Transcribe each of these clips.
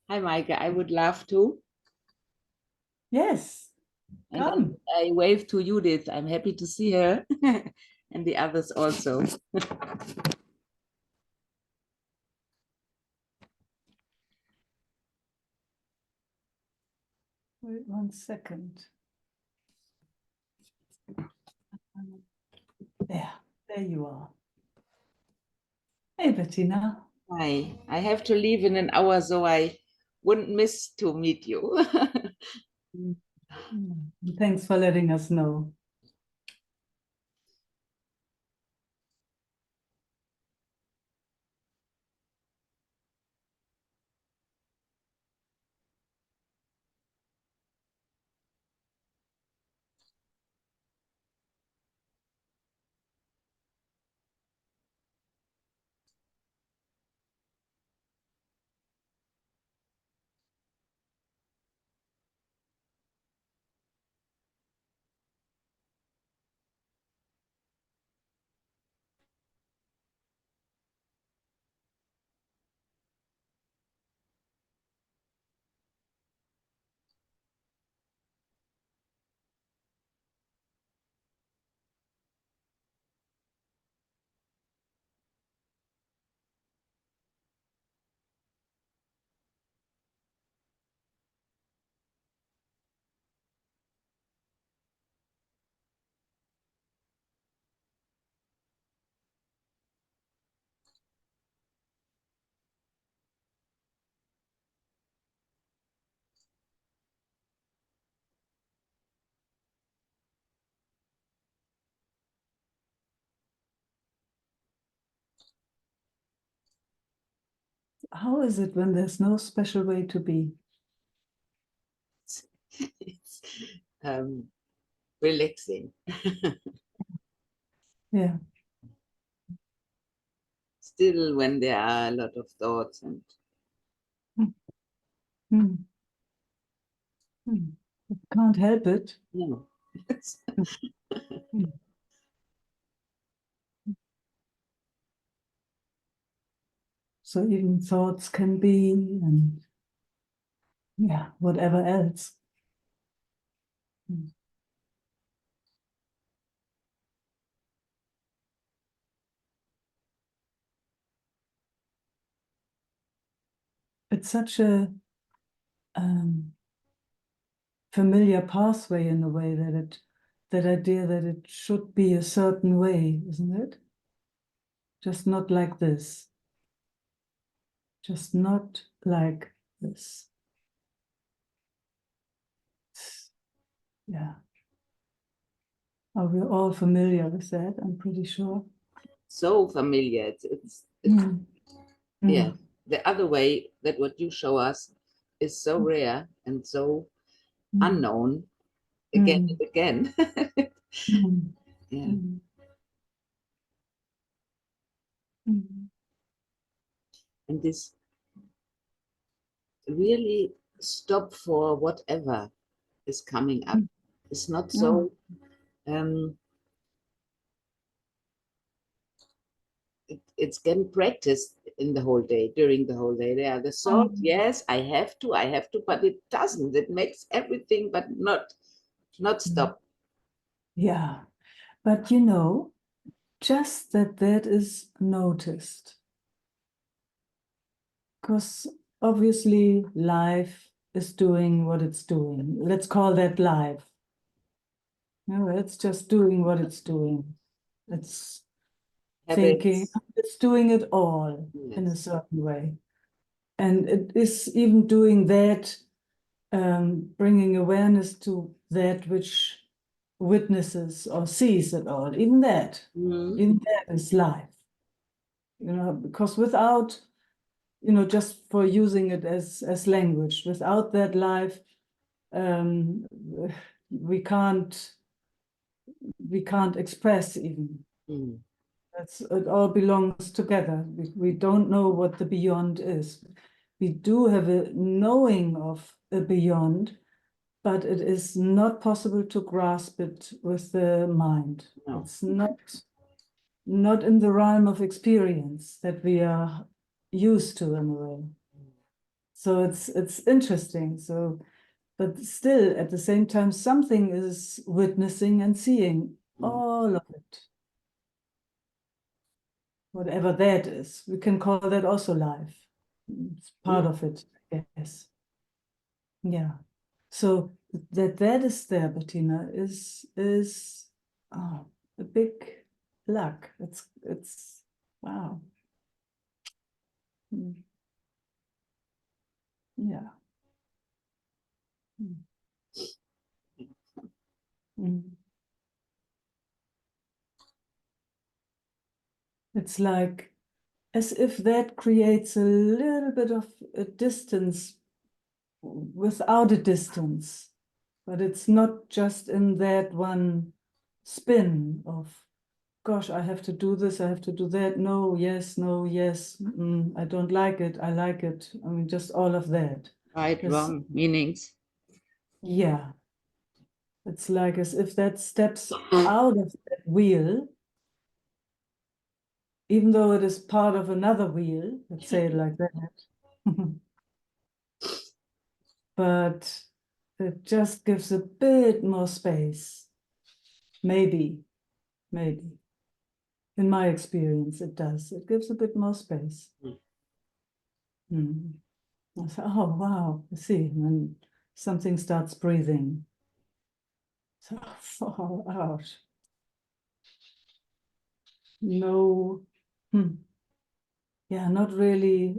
Hi, Meike. I would love to. Yes, And come. I wave to Judith. I'm happy to see her and the others also. Wait 1 second. There you are. Hey, Bettina. Hi. I have to leave in an hour, so I wouldn't miss to meet you. Thanks for letting us know. How is it when there's no special way to be? It's relaxing. Yeah. Still, when there are a lot of thoughts and Mm. Can't help it. no. Mm. So even thoughts can be, and yeah, whatever else. Mm. It's such a familiar pathway in a way that idea that it should be a certain way, isn't it? Just not like this. Just not like this. Yeah. Are we all familiar with that? I'm pretty sure. So familiar. Mm. Yeah. Mm. The other way that what you show us is so rare and so Mm. unknown again Mm. and again. Mm. Yeah. Mm. Mm. And this really stop for whatever is coming up. Mm. It's not Oh. so um, it's getting practiced in the whole day, during the whole day. There are the Oh. thought, yes, I have to, but it doesn't. It makes everything but not Mm. stop. Yeah. But just that is noticed. Because obviously life is doing what it's doing. Let's call that life. It's just doing what it's doing. It's thinking, Habits, it's doing it all in a yes. certain way. And it is even doing that, bringing awareness to that which witnesses or sees it all. Mm. Even that is life. Because without, just for using it as language, without that life, um, we can't express even. Mm. It all belongs together. We don't know what the beyond is. We do have a knowing of a beyond, but it is not possible to grasp it with the mind. No. It's not. not in the realm of experience that we are used to in a way. So it's interesting. So, but still at the same time, something is witnessing and seeing all of it. Whatever that is, we can call that also life. It's part of it, I guess. Yeah. So that is there, Bettina, is oh, a big luck. It's wow. Mm. Yeah. Mm. Mm. It's like as if that creates a little bit of a distance without a distance, but it's not just in that one spin of, gosh, I have to do this, I have to do that. No, yes, no, yes. I don't like it. I like it. I mean, just all of that. Right, This, wrong meanings. yeah, it's like as if that steps out of that wheel, even though it is part of another wheel, let's say it like that. But it just gives a bit more space. Maybe, maybe. In my experience, it does. It gives a bit more space. Mm. I said, oh, wow, I see. When something starts breathing. So, oh, ouch. No, yeah, not really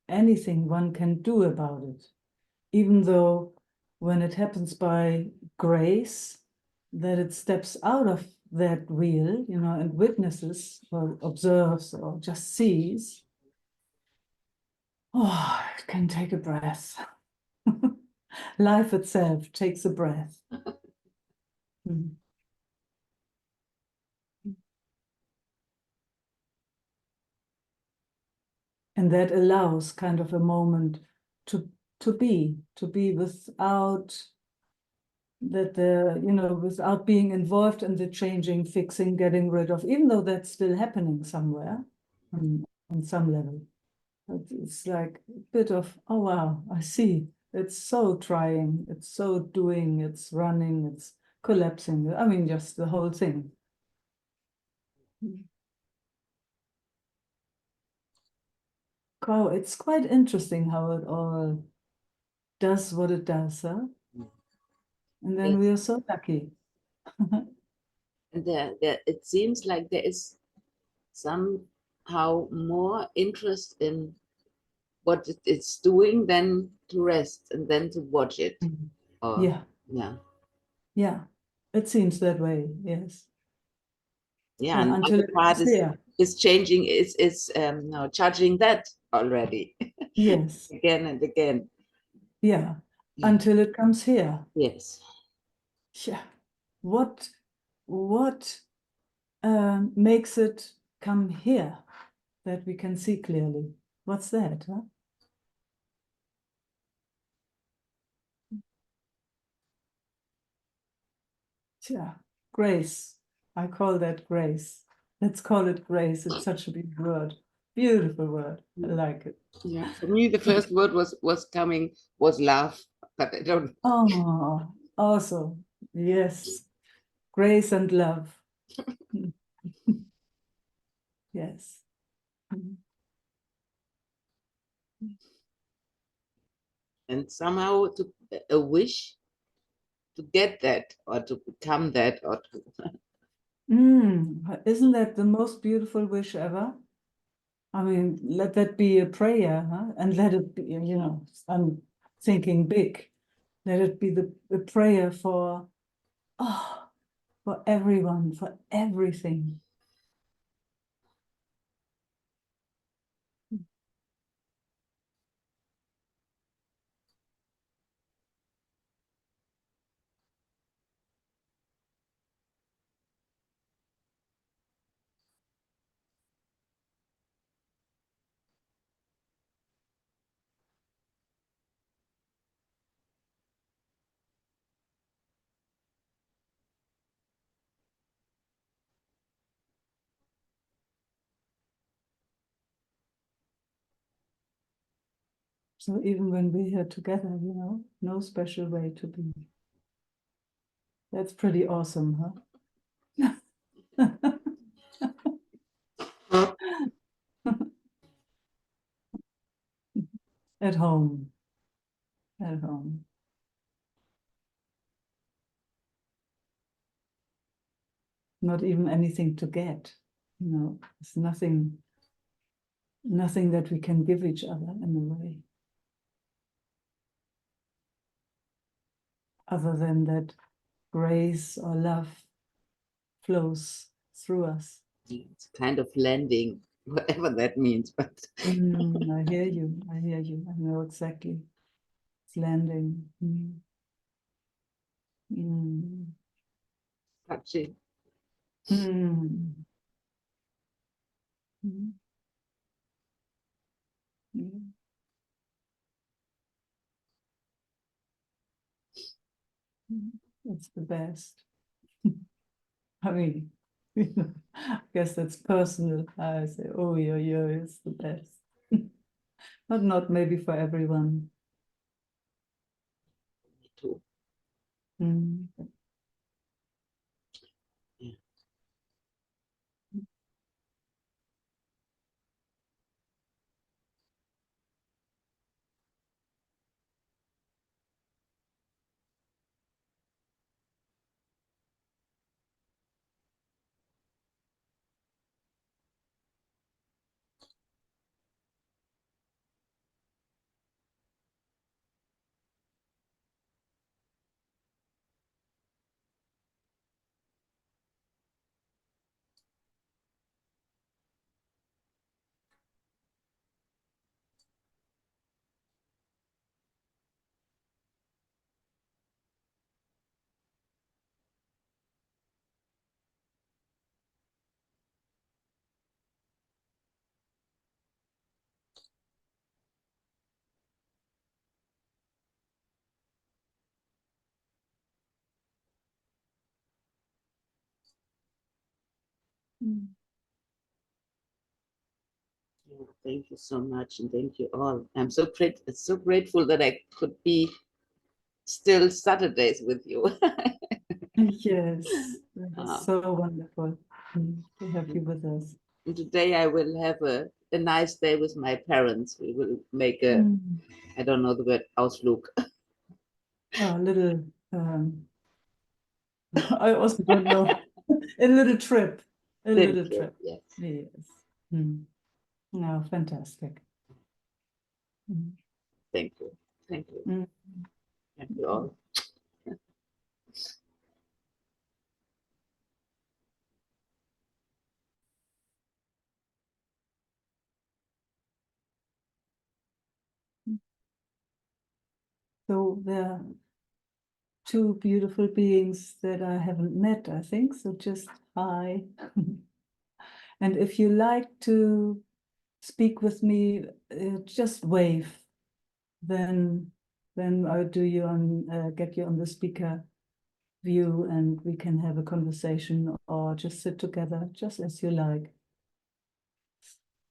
anything one can do about it. Even though when it happens by grace, that it steps out of that wheel, and witnesses or observes or just sees, oh, it can take a breath. Life itself takes a breath. Mm. And that allows kind of a moment to to be without that without being involved in the changing, fixing, getting rid of, even though that's still happening somewhere on some level. But it's like a bit of, oh wow, I see. It's so trying, it's so doing, it's running, it's collapsing. I mean, just the whole thing. Oh, it's quite interesting how it all does what it does, huh? And then we Yes. are so lucky. And it seems like there is somehow more interest in what it's doing than to rest and then to watch it. Or Yeah, yeah, yeah. It seems that way, yes. yeah. Yeah, And until other it part is there. is changing. Is now charging that already Yes, again and again. yeah. Yeah. Until it comes here. Yes. Yeah. What makes it come here that we can see clearly? What's that, huh? Yeah, grace. I call that grace. Let's call it grace. It's such a big word. Beautiful word. I like it. Yeah. For me, the first word was coming was love, but I don't. Oh, also, yes, grace and love. Yes. And somehow to a wish to get that or to become that or to Isn't that the most beautiful wish ever? I mean, let that be a prayer, huh? And let it be, I'm thinking big. Let it be the prayer oh, for everyone, for everything. So even when we're here together, no special way to be. That's pretty awesome, huh? At home. At home. Not even anything to get. It's nothing that we can give each other in a way. Other than that grace or love flows through us. It's kind of landing, whatever that means, but I hear you. I know exactly. It's landing. touching. Mm. Mm. Mm. It's the best. I mean, I guess that's personal. I say, oh, yeah, it's the best. But not maybe for everyone. Me too. Mm. Yeah. Mm. Yeah, thank you so much, and thank you all. I'm so grateful that I could be still Saturdays with you. Yes, that is uh, so wonderful to have you with us. and today I will have a nice day with my parents. We will make a, Mm. I don't know the word, Ausflug. A little, I also don't know, a little trip, a Little little trip, trip. yes. Yes. Mm. No, fantastic. Mm. Thank you. Thank you. Mm. Thank you all. So there are two beautiful beings that I haven't met, I think. So just hi. And if you like to speak with me, just wave. Then I'll get you on the speaker view, and we can have a conversation or just sit together, just as you like.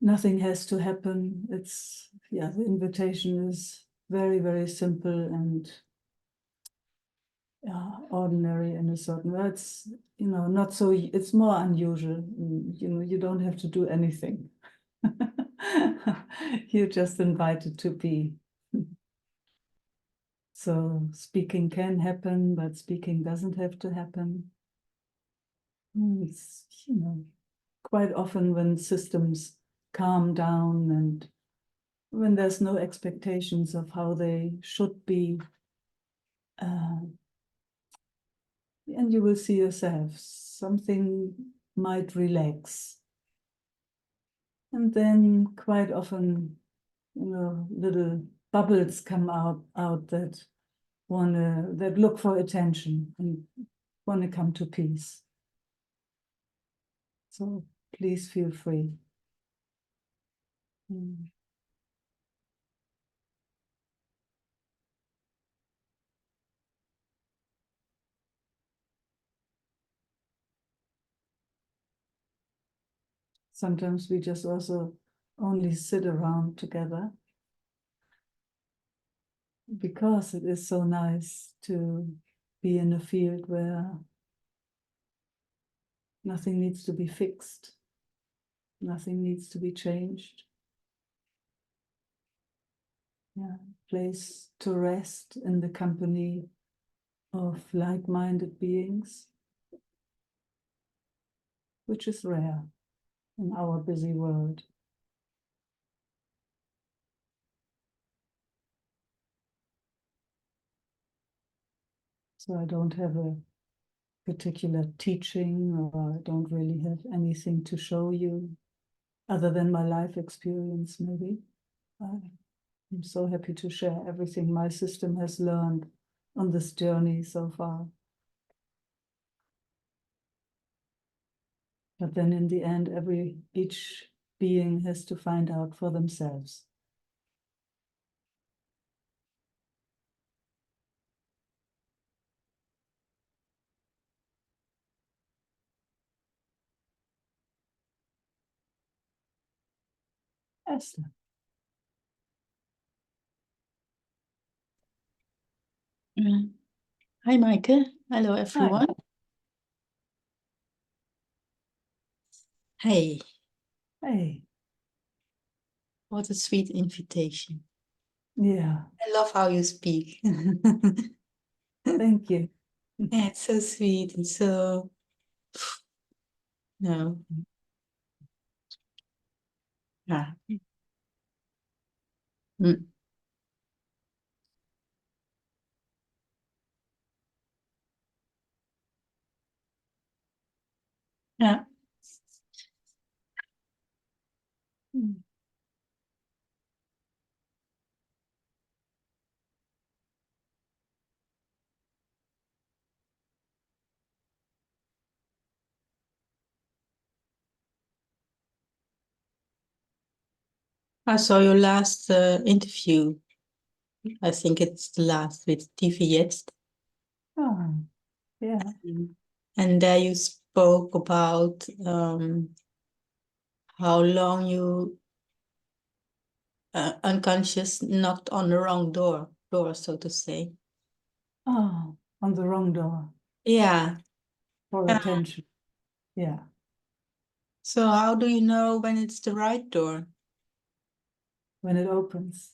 Nothing has to happen. The invitation is very, very simple and ordinary in a certain way. It's, not so, it's more unusual. You don't have to do anything. You're just invited to be. So speaking can happen, but speaking doesn't have to happen. It's, quite often when systems calm down and when there's no expectations of how they should be, uh, and you will see yourself, something might relax. And then quite often, little bubbles come out that look for attention and want to come to peace. So please feel free. Mm. Sometimes we just also only sit around together because it is so nice to be in a field where nothing needs to be fixed, nothing needs to be changed. Yeah, place to rest in the company of like-minded beings, which is rare in our busy world. So I don't have a particular teaching, or I don't really have anything to show you other than my life experience, maybe. I'm so happy to share everything my system has learned on this journey so far. But then in the end, each being has to find out for themselves. Esther. Hi, Meike. Hello, everyone. Hey, Hey, what a sweet invitation. yeah, I love how you speak. thank you. Yeah, it's so sweet and so, no, yeah. Mm. Yeah. Mm. I saw your last interview. I think it's the last with TV Jetzt. Oh, yeah. And there you spoke about how long you unconscious knocked on the wrong door, so to say. Oh, on the wrong door Yeah. for attention. Yeah. So how do you know when it's the right door? When it opens.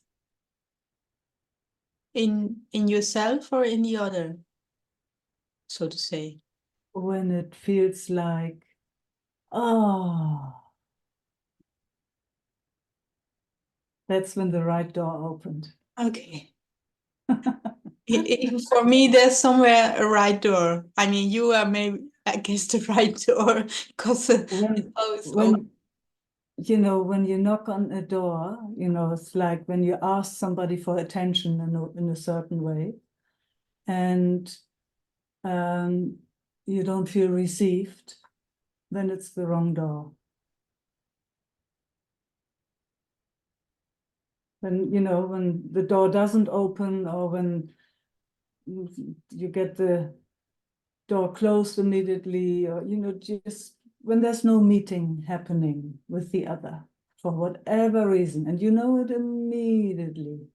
In yourself or in the other, so to say? When it feels like, oh, that's when the right door opened. Okay. Even for me, there's somewhere a right door. I mean, you are maybe, I guess, the right door because When, it's open. when you knock on a door, it's like when you ask somebody for attention in a certain way, and um, you don't feel received, then it's the wrong door. When the door doesn't open, or when you get the door closed immediately, or just when there's no meeting happening with the other for whatever reason, and you know it immediately.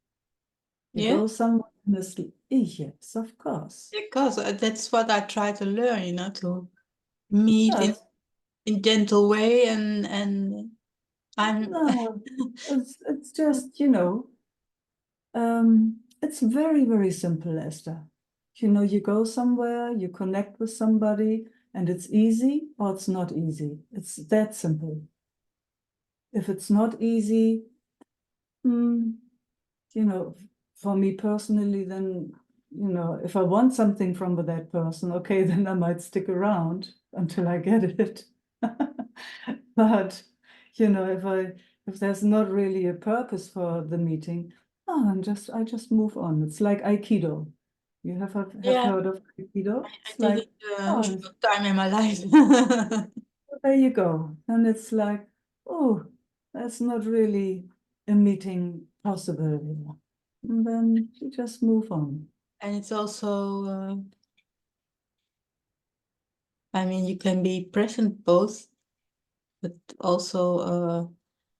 You Yeah, go somewhere in the sleep. Yes, of course. because that's what I try to learn, to meet Yes. in gentle way, and I'm No, it's just, it's very, very simple, Esther. You go somewhere, you connect with somebody, and it's easy or it's not easy. It's that simple. If it's not easy, mm, for me personally, then, if I want something from that person, okay, then I might stick around until I get it. But, if there's not really a purpose for the meeting, I just move on. It's like Aikido. You have yeah, heard of Aikido? I It's did like, it oh, short time in my life. there you go. And it's like, oh, that's not really a meeting possible. And then you just move on. And it's also, I mean, you can be present both, but also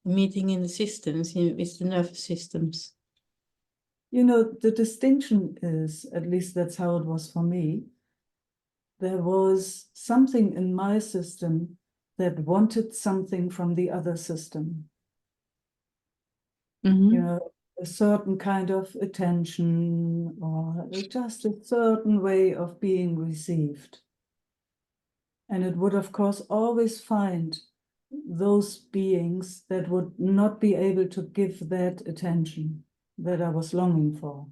meeting in the systems, with the nervous systems. You know, the distinction is, at least that's how it was for me, there was something in my system that wanted something from the other system. Mhm. You know, a certain kind of attention or just a certain way of being received. And it would, of course, always find those beings that would not be able to give that attention that I was longing for.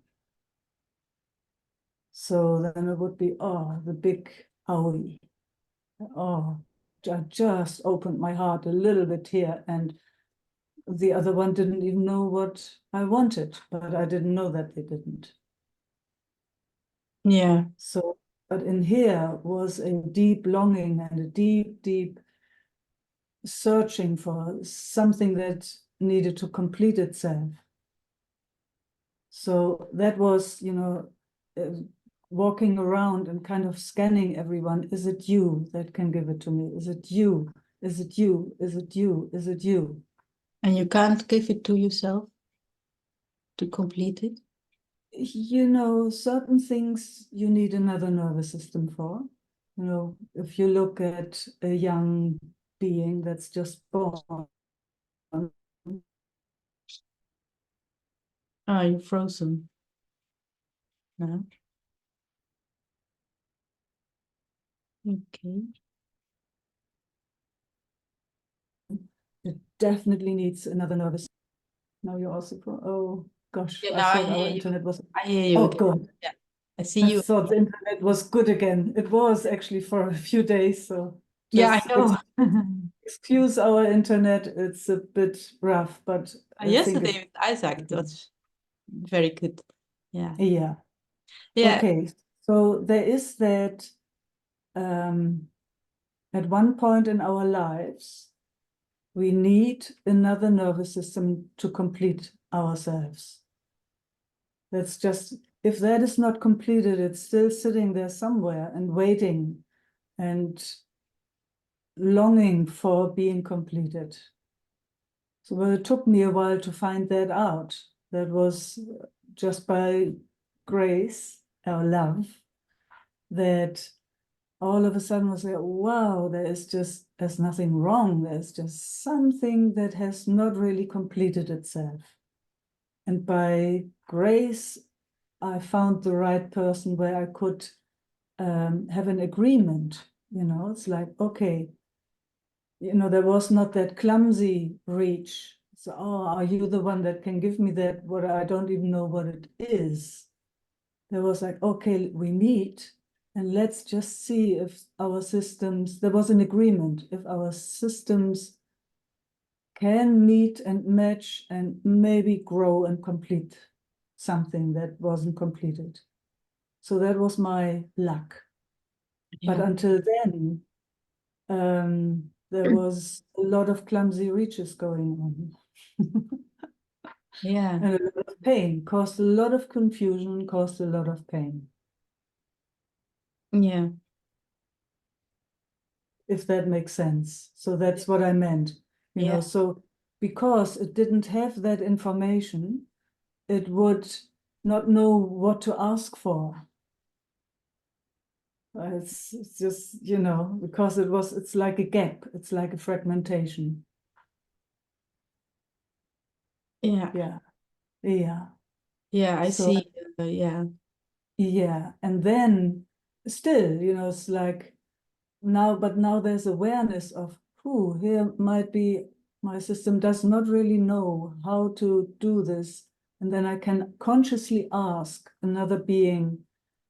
So then it would be, oh, the big owie. Oh, I just opened my heart a little bit here, and the other one didn't even know what I wanted, but I didn't know that they didn't. Yeah. So, but in here was a deep longing and a deep, deep searching for something that needed to complete itself. So that was, you know, walking around and kind of scanning everyone. Is it you that can give it to me? Is it you? Is it you? Is it you? Is it you? And you can't give it to yourself to complete it? You know, certain things you need another nervous system for. You know, if you look at a young being that's just born, Ah, you're frozen. No. Okay. it definitely needs another nervous. Now you're also, oh gosh, Yeah, I now I thought our hear you. internet was, I hear you oh, again. good. Yeah. I see I you. thought the internet was good again. It was actually for a few days, so Yeah, just I know. excuse our internet. It's a bit rough, but I think Yesterday it, with Isaac, it was very good. Yeah. yeah. Yeah. Okay, so there is that at one point in our lives, we need another nervous system to complete ourselves. That's just, if that is not completed, it's still sitting there somewhere and waiting and longing for being completed. So well, it took me a while to find that out. That was just by grace or love that all of a sudden was like, wow, there's nothing wrong. There's just something that has not really completed itself. And by grace, I found the right person where I could have an agreement. You know, it's like, okay, you know, there was not that clumsy reach. So, oh, are you the one that can give me that? What I don't even know what it is. There was like, okay, we meet and let's just see if our systems, there was an agreement, if our systems can meet and match and maybe grow and complete something that wasn't completed. So that was my luck. But Yeah. until then, there was a lot of clumsy reaches going on. Yeah. And a lot of pain, caused a lot of confusion, caused a lot of pain, Yeah. if that makes sense. So that's what I meant, you know. Yeah. So because it didn't have that information, it would not know what to ask for. It's just, you know, because it's like a gap, it's like a fragmentation. Yeah. Yeah, yeah. Yeah. I So see. Yeah. yeah, and then still, you know, it's like now, but now there's awareness of, who here might be, my system does not really know how to do this. And then I can consciously ask another being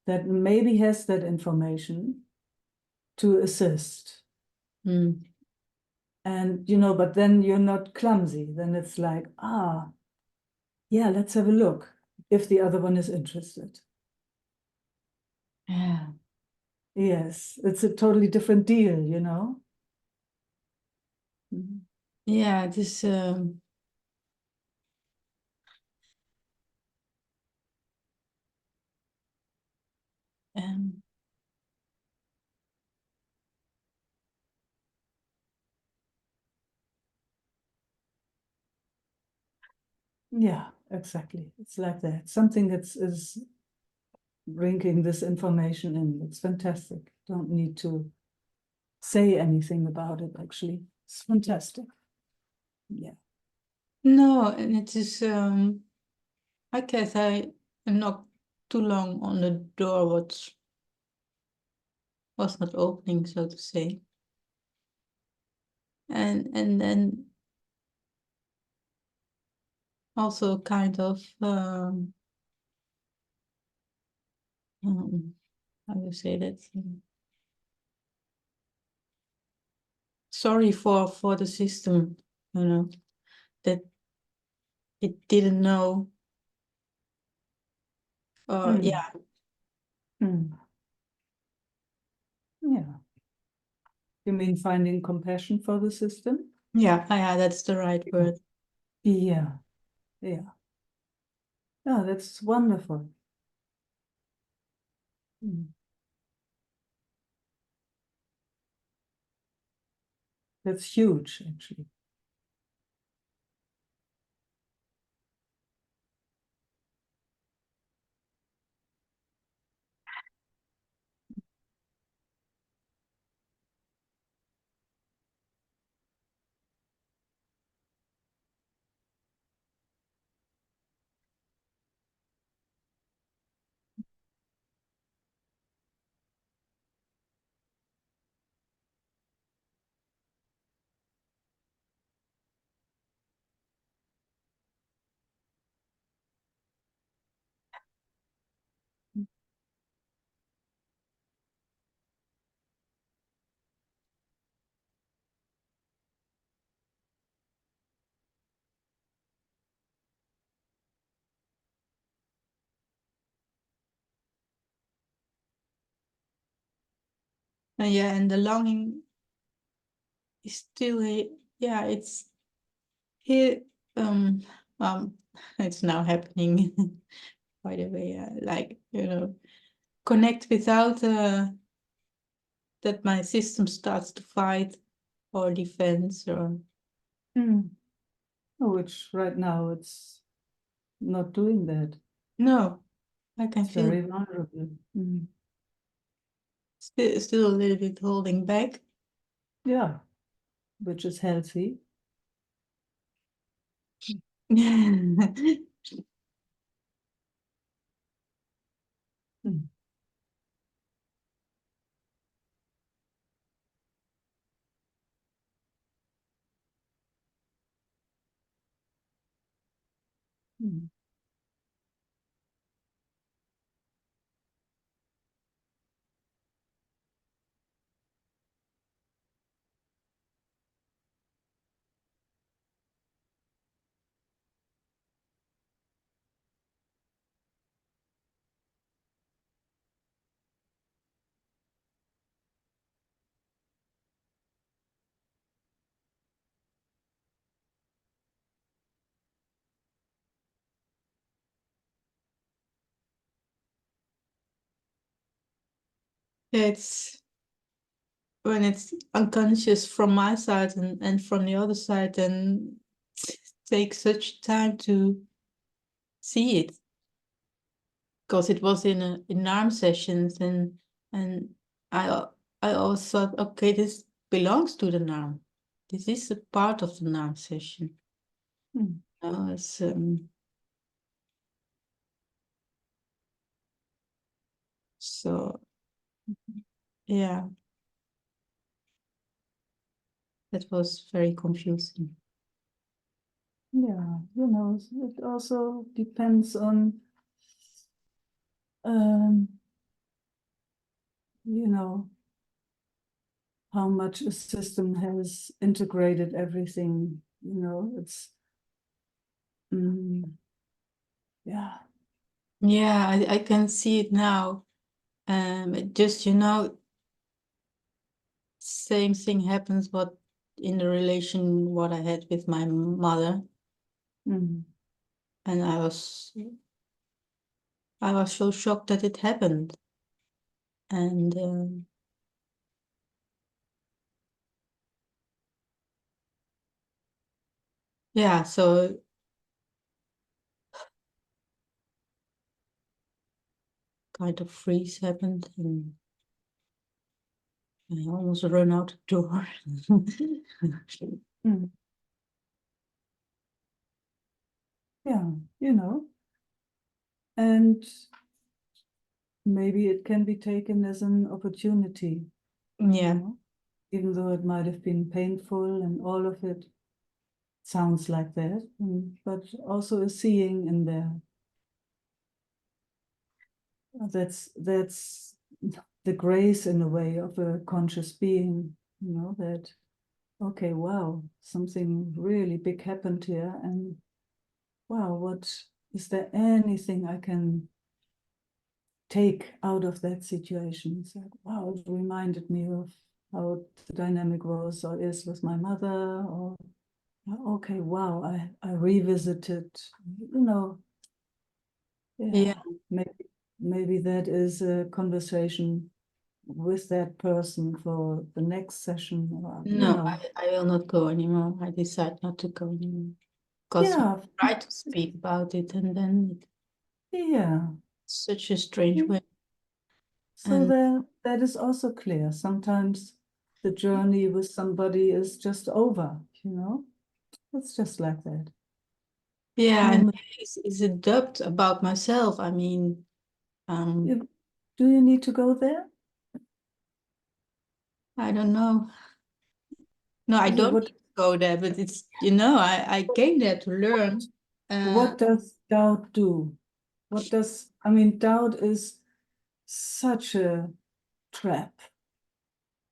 that maybe has that information to assist. Mm. And, you know, but then you're not clumsy. Then it's like, yeah, let's have a look if the other one is interested. Yeah. Yes, it's a totally different deal, you know? Mhm. Yeah. This. Um, Yeah. exactly. It's like that. Something that is bringing this information in. It's fantastic. Don't need to say anything about it, actually. It's fantastic. Yeah. No, and it is, I guess I knocked too long on the door, what was not opening, so to say. And then also kind of, how do you say that? Sorry for the system, you know, that it didn't know. Mm. Yeah, Yeah. You mean finding compassion for the system? yeah, that's the right word. Yeah. Yeah. Yeah, that's wonderful. Mm. That's huge, actually. And yeah, and the longing is still here. Yeah, it's here. Um, um, it's now happening. By the way, like, you know, connect without that my system starts to fight or defense or Mm. Which right now it's not doing that. no, I can It's feel very vulnerable. Mm. still a little bit holding back. Yeah, which is healthy. Mm. Mm. It's when it's unconscious from my side and from the other side, then it takes such time to see it because it was in NARM sessions and I I always thought, okay, this belongs to the NARM. This is a part of the NARM session. Mm. It's so yeah, that was very confusing. Yeah, it also depends on, um, you know, how much a system has integrated everything. It's, yeah. Yeah, I can see it now. Just, you know, same thing happens what in the relation what I had with my mother, Mm. and I was so shocked that it happened, and yeah, so kind of freeze happened, and I almost run out the door. Mm. Yeah, you know, and maybe it can be taken as an opportunity, you Yeah, know, even though it might have been painful and all of it sounds like that, but also a seeing in there. That's the grace in a way of a conscious being, you know, that okay, wow, something really big happened here, and wow, what is there anything I can take out of that situation? It's like, wow, it reminded me of how the dynamic was or is with my mother, or okay, wow, I revisited, you know, yeah, yeah. maybe that is a conversation with that person for the next session, or, you No, know, I will not go anymore. I decide not to go anymore. Because we yeah, try to speak about it, and then yeah. it's such a strange way. So And that is also clear. Sometimes the journey with somebody is just over, you know? It's just like that. yeah, and No, is it dubbed about myself? I mean, do you need to go there? I don't know. No, I Yeah, don't need to go there, but it's, I came there to learn. what does doubt do? I mean, doubt is such a trap.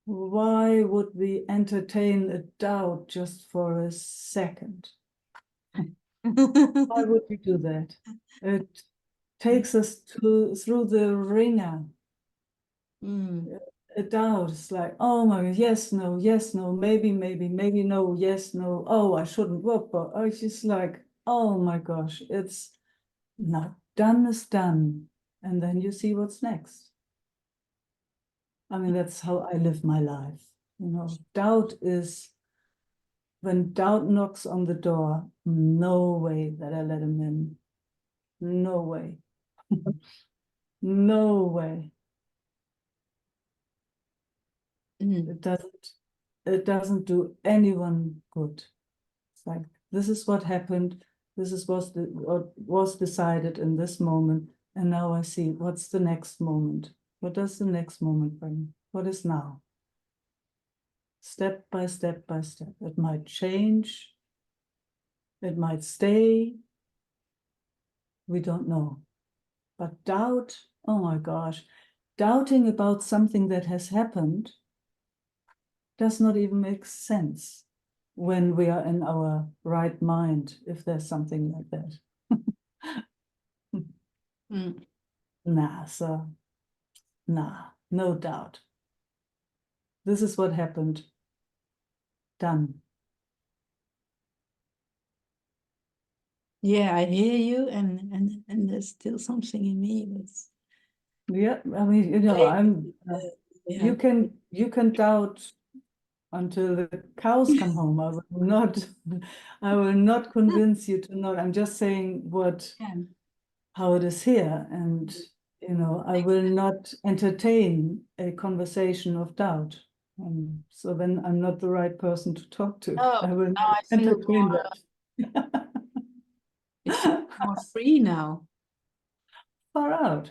Why would we entertain a doubt just for a second? Why would we do that? It takes us through the ringer. Mm. A doubt. It's like, oh my God, yes, no, maybe, maybe no, yes, no. Oh, I shouldn't. Whoop, whoop. Oh, it's just like, oh my gosh, it's not done is done. And then you see what's next. I mean, that's how I live my life. You know, doubt is when doubt knocks on the door, no way that I let him in. No way. No way. Mm. It doesn't do anyone good. It's like, this is what happened. This is what was decided in this moment. And now I see what's the next moment. What does the next moment bring? What is now? Step by step by step. It might change. It might stay. We don't know. But doubt, oh my gosh, doubting about something that has happened does not even make sense when we are in our right mind, if there's something like that. Mm. Nah, no doubt. This is what happened. Done. Yeah, I hear you, and there's still something in me that's Yeah, I mean, you know, yeah. you can doubt until the cows come home. I will not convince you to not. I'm just saying Yeah. how it is here, and you know, I will not entertain a conversation of doubt. So then I'm not the right person to talk to. Oh, I will now not I feel entertain more. that. It feels more free now. Far out.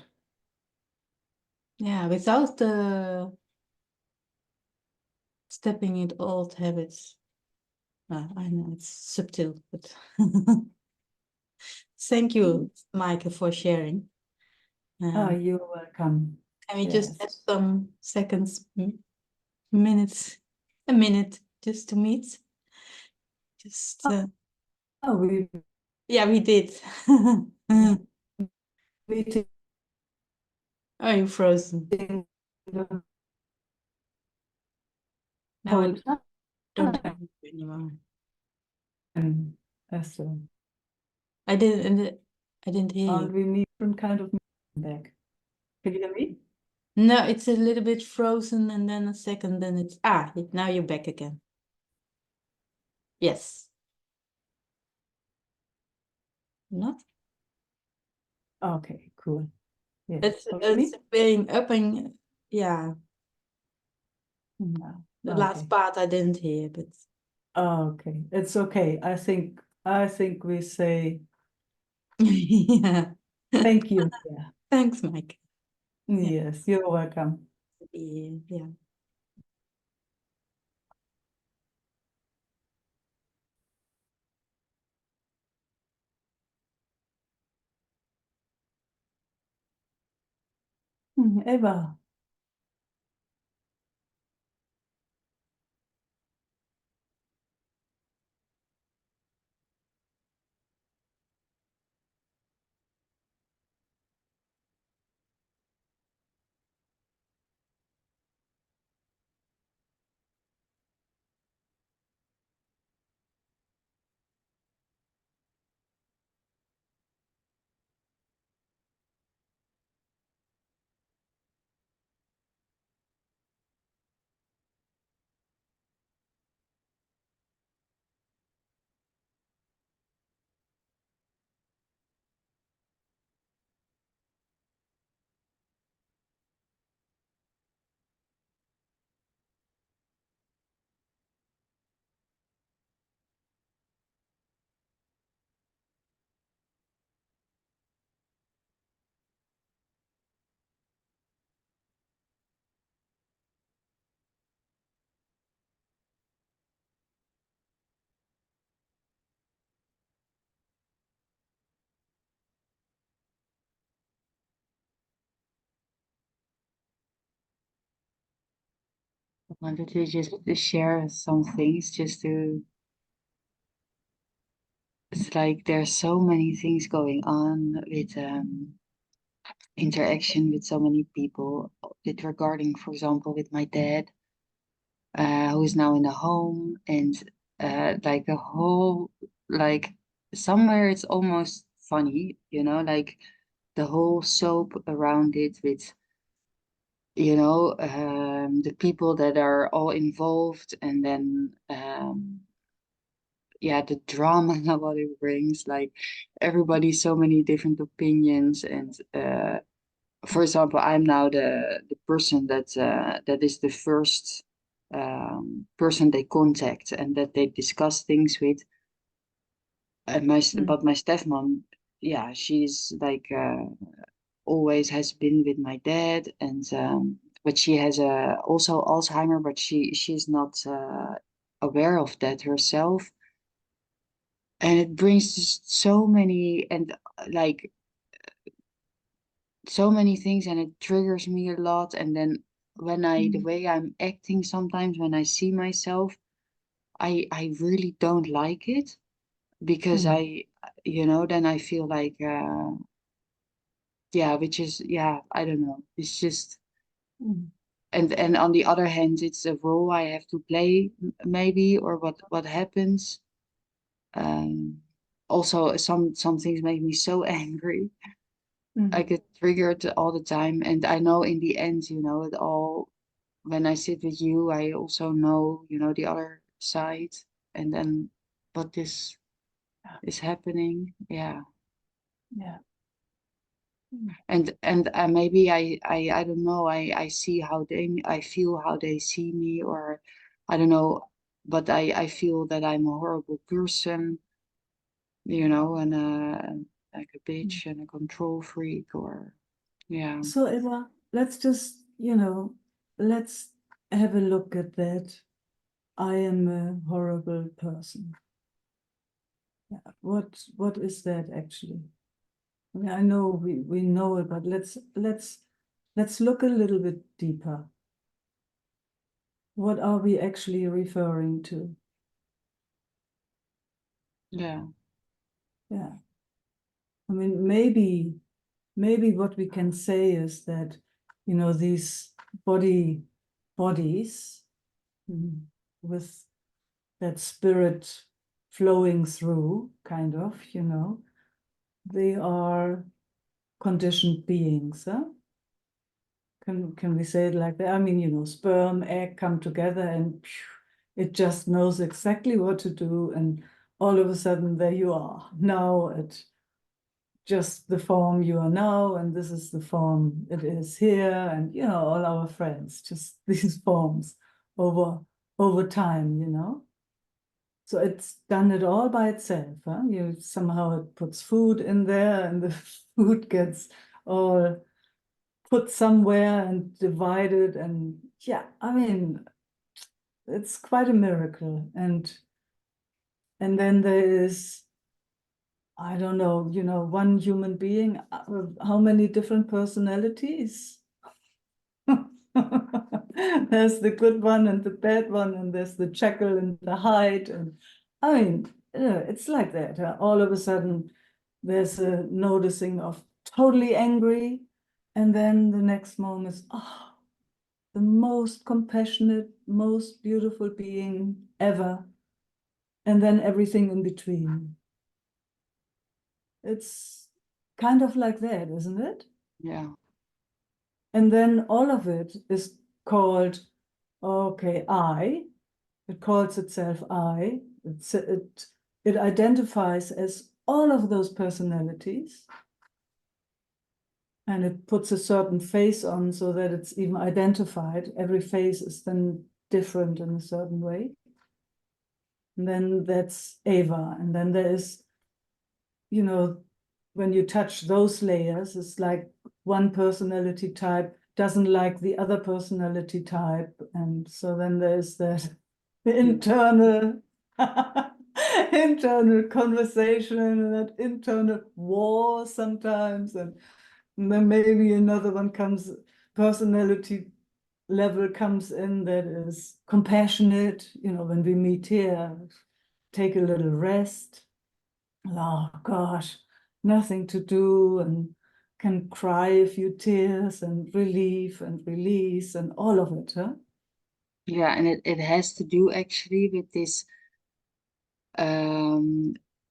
Yeah, without the stepping in old habits. I know it's subtle, but thank you, Meike, for sharing. Oh, Um, you're welcome. can we just Yes. have some seconds, minutes, a minute just to meet? Just, Oh, we yeah, we did. meeting Are you frozen? the Now I whole don't hear time. you anymore. So, I didn't hear you. and we meet different kind of back. Can you hear me? No, it's a little bit frozen, and then a second, then it's now you're back again. Yes. Not? Okay, cool. Yes. It's For it's me? being up and yeah. No. The Okay. last part I didn't hear, but Oh, okay. It's okay. I think we say yeah. thank you. Yeah. Thanks, Mike. Yes, you're welcome. Yeah. Eva. I wanted to just to share some things just to, it's like there's so many things going on with interaction with so many people with regarding, for example, with my dad, who is now in the home, and like the whole, like somewhere it's almost funny, you know, like the whole soap around it with, you know, the people that are all involved, and then yeah, the drama what it brings, like everybody so many different opinions, and for example, I'm now the person that is the first person they contact and that they discuss things with. And but my stepmom, yeah, she's like always has been with my dad, and but she has also Alzheimer, but she's not aware of that herself. And it brings just so many, and like so many things, and it triggers me a lot. And then when the way I'm acting sometimes, when I see myself, I really don't like it, because you know, then I feel like yeah, which is, yeah, I don't know, it's just, and on the other hand, it's a role I have to play, maybe, or what happens. um Also, some things make me so angry. I get triggered all the time, and I know in the end, you know, it all, when I sit with you, I also know, you know, the other side, and then what this is happening. Yeah. Yeah. And maybe I don't know, I see how I feel how they see me, or I don't know, but I feel that I'm a horrible person, you know, and like a bitch and a control freak, or yeah. So Eva, let's just, let's have a look at that. I am a horrible person. Yeah. What is that actually? I mean, I know we know it, but let's look a little bit deeper. What are we actually referring to? Yeah. Yeah. I mean, maybe what we can say is that, these bodies with that spirit flowing through, kind of, they are conditioned beings, huh? Can we say it like that? I mean, sperm, egg come together, and it just knows exactly what to do, and all of a sudden there you are, now at just the form you are now, and this is the form it is here, and all our friends, just these forms over time, So it's done it all by itself. Huh? You somehow it puts food in there, and the food gets all put somewhere and divided, and yeah, I mean, it's quite a miracle. And then there is, I don't know, one human being, how many different personalities? There's the good one and the bad one, and there's the Jekyll and the Hyde. And I mean, it's like that. Huh? All of a sudden, there's a noticing of totally angry, and then the next moment is, oh, the most compassionate, most beautiful being ever. And then everything in between. It's kind of like that, isn't it? Yeah. And then all of it is called, okay, I. It calls itself I. It identifies as all of those personalities. And it puts a certain face on so that it's even identified. Every face is then different in a certain way. And then that's Eva. And then there is, when you touch those layers, it's like one personality type doesn't like the other personality type. And so then there's that internal internal conversation and that internal war sometimes. And then maybe another one personality level comes in that is compassionate, when we meet here, take a little rest. Oh gosh, nothing to do, and can cry a few tears and relief and release and all of it, huh? Yeah, and it has to do actually with this.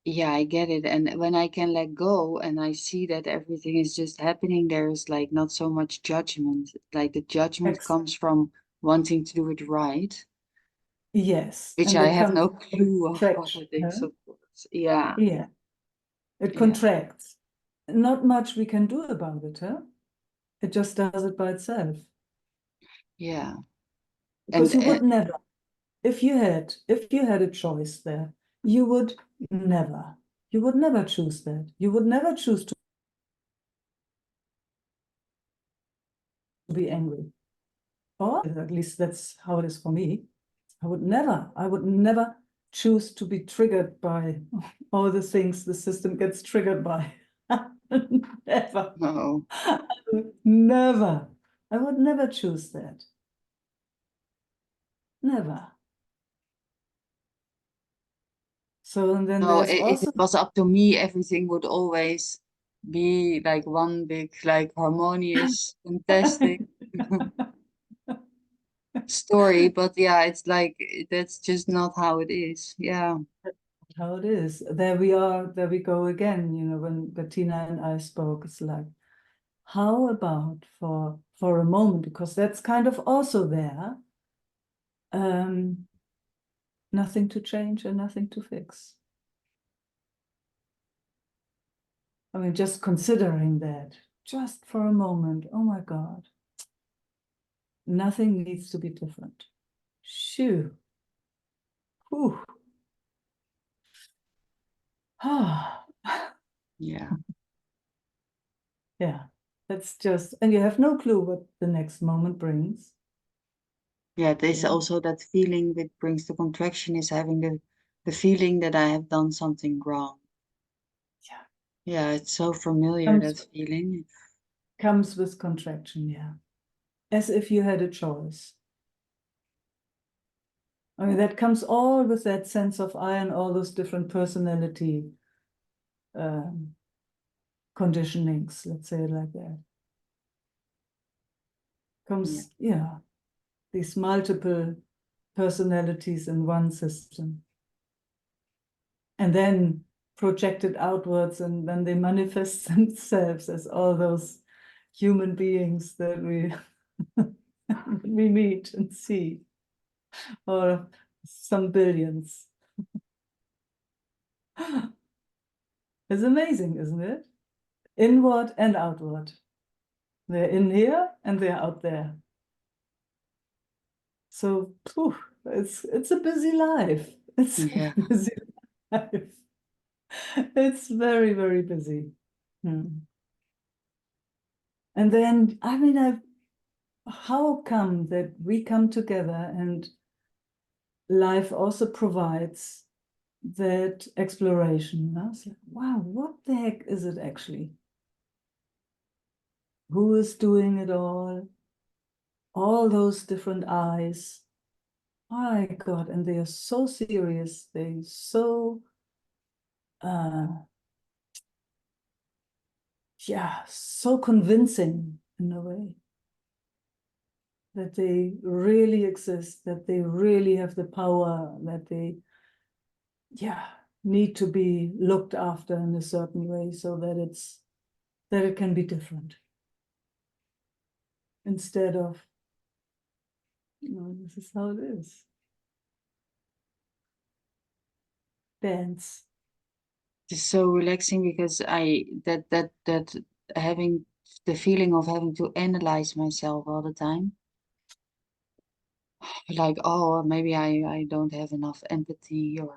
Yeah, I get it. And when I can let go and I see that everything is just happening, there's like not so much judgment. Like the judgment comes from wanting to do it right, Yes, which and I it have comes no with clue of what contraction, it is, huh? of course. Yeah, Yeah, it yeah, contracts. Not much we can do about it, huh? It just does it by itself. yeah. Because And you would never, if you had a choice there, you would never choose that. You would never choose to be angry. Or at least that's how it is for me. I would never choose to be triggered by all the things the system gets triggered by. Never. no, Never. I would never choose that. Never. So, and then no, there's if also, it was up to me, everything would always be like one big, like harmonious, fantastic story. But yeah, it's like that's just not how it is. Yeah. how it is. There we are, there we go again. When Bettina and I spoke, it's like, how about for a moment, because that's kind of also there, nothing to change and nothing to fix. I mean, just considering that, just for a moment, oh my God, nothing needs to be different. Shoo. Whew. Ah. Yeah. Yeah, that's just, and you have no clue what the next moment brings. Yeah, there's Yeah. also that feeling that brings the contraction is having the feeling that I have done something wrong. Yeah. Yeah, it's so familiar, Comes, that feeling. comes with contraction, yeah. As if you had a choice. I mean, that comes all with that sense of I and all those different personality conditionings, let's say it like that. Comes, yeah, these multiple personalities in one system. And then projected outwards, and then they manifest themselves as all those human beings that we meet and see, or some billions. It's amazing, isn't it? inward and outward. They're in here and they're out there. So phew, it's a busy life. It's Yeah. a busy life. It's very, very busy. And then, I mean, how come that we come together and life also provides that exploration? I was like, wow, what the heck is it actually? Who is doing it all? All those different eyes. My God, and they are so serious. They so yeah, so convincing in a way that they really exist, that they really have the power, that they, yeah, need to be looked after in a certain way so that it can be different. Instead of, this is how it is. Dance. It's so relaxing because that having the feeling of having to analyze myself all the time. Like, oh, maybe I don't have enough empathy, or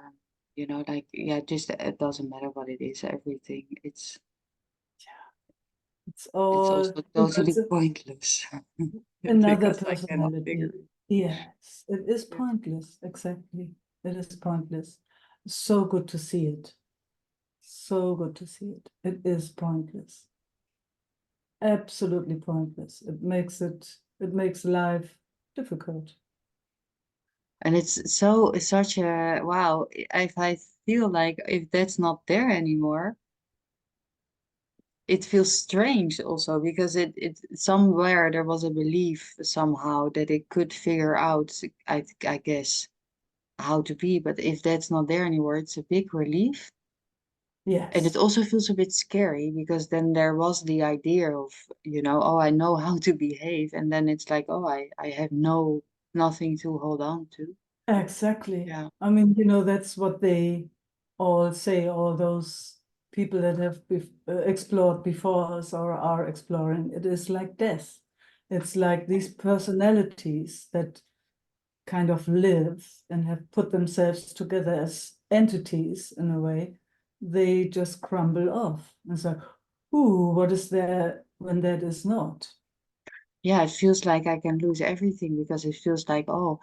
like, yeah, just it doesn't matter what it is, everything. It's It's all, also totally it's pointless another because I cannot figure personality. it. Yes, it is Yeah. pointless. Exactly. It is pointless. So good to see it. So good to see it. It is pointless. Absolutely pointless. It makes life difficult. And it's such a wow. If I feel like if that's not there anymore, it feels strange also because it somewhere there was a belief somehow that it could figure out, I guess, how to be. But if that's not there anymore, it's a big relief. And it Yes, also feels a bit scary because then there was the idea of, oh, I know how to behave. And then it's like, oh, I have nothing to hold on to. exactly. Yeah. I mean, that's what they all say, all those people that have explored before us or are exploring. It is like death. It's like these personalities that kind of live and have put themselves together as entities in a way, they just crumble off. And so, ooh, what is there when that is not? Yeah, it feels like I can lose everything because it feels like, oh,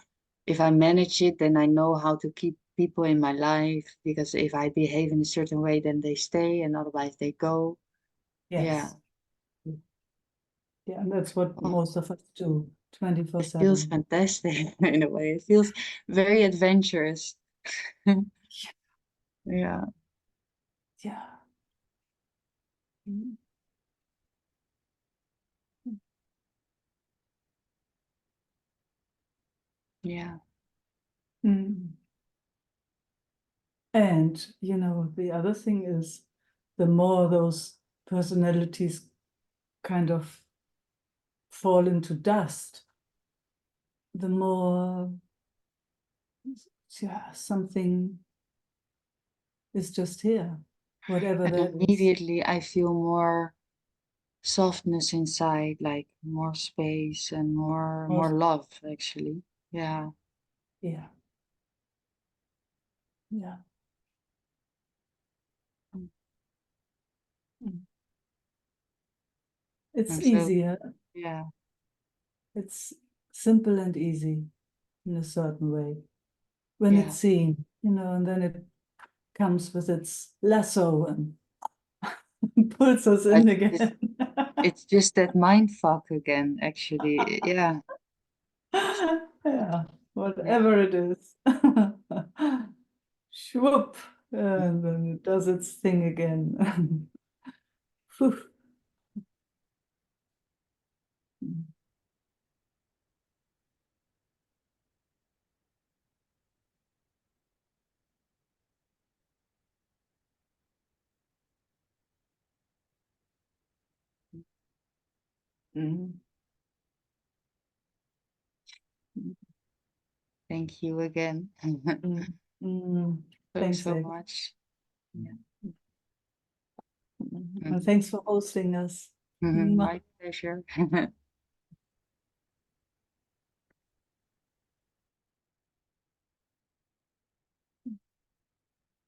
if I manage it, then I know how to keep people in my life. Because if I behave in a certain way, then they stay, and otherwise they go. Yeah. Yes. Yeah, and that's what Oh, most of us do it feels 24/7. fantastic in a way. It feels very adventurous. Yeah. Yeah. Mm. Yeah. Mm. And, the other thing is the more those personalities kind of fall into dust, the more, yeah, something is just here, whatever And that is. immediately I feel more softness inside, like more space and more Most, love, actually. Yeah. yeah, yeah. Mm. Mm. It's I'm so, easier. yeah. It's simple and easy in a certain way when Yeah. it's seen, and then it comes with its lasso and pulls us I in just again. It's just that mind fuck again, actually. Yeah. Yeah, Yeah. whatever it is. Swoop, and then it does its thing again. Phew. Mm. Thank you again. Mm. Mm. So, Thanks, so Ed. much. Yeah. Mm. And thanks for hosting us. My pleasure.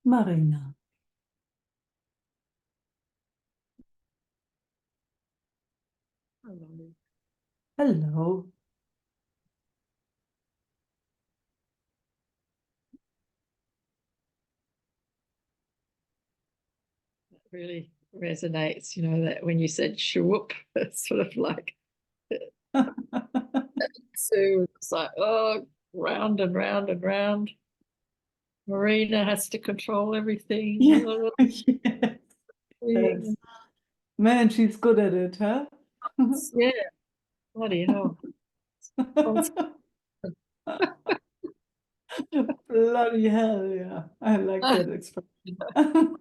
Marina. Hello. Really resonates, that when you said Schuett, it's sort of like so it's like, oh, round and round and round. Marina has to control everything. Yeah. Oh, Yes. Man, she's good at it, huh? yeah, bloody hell. Bloody hell, yeah. I like that expression.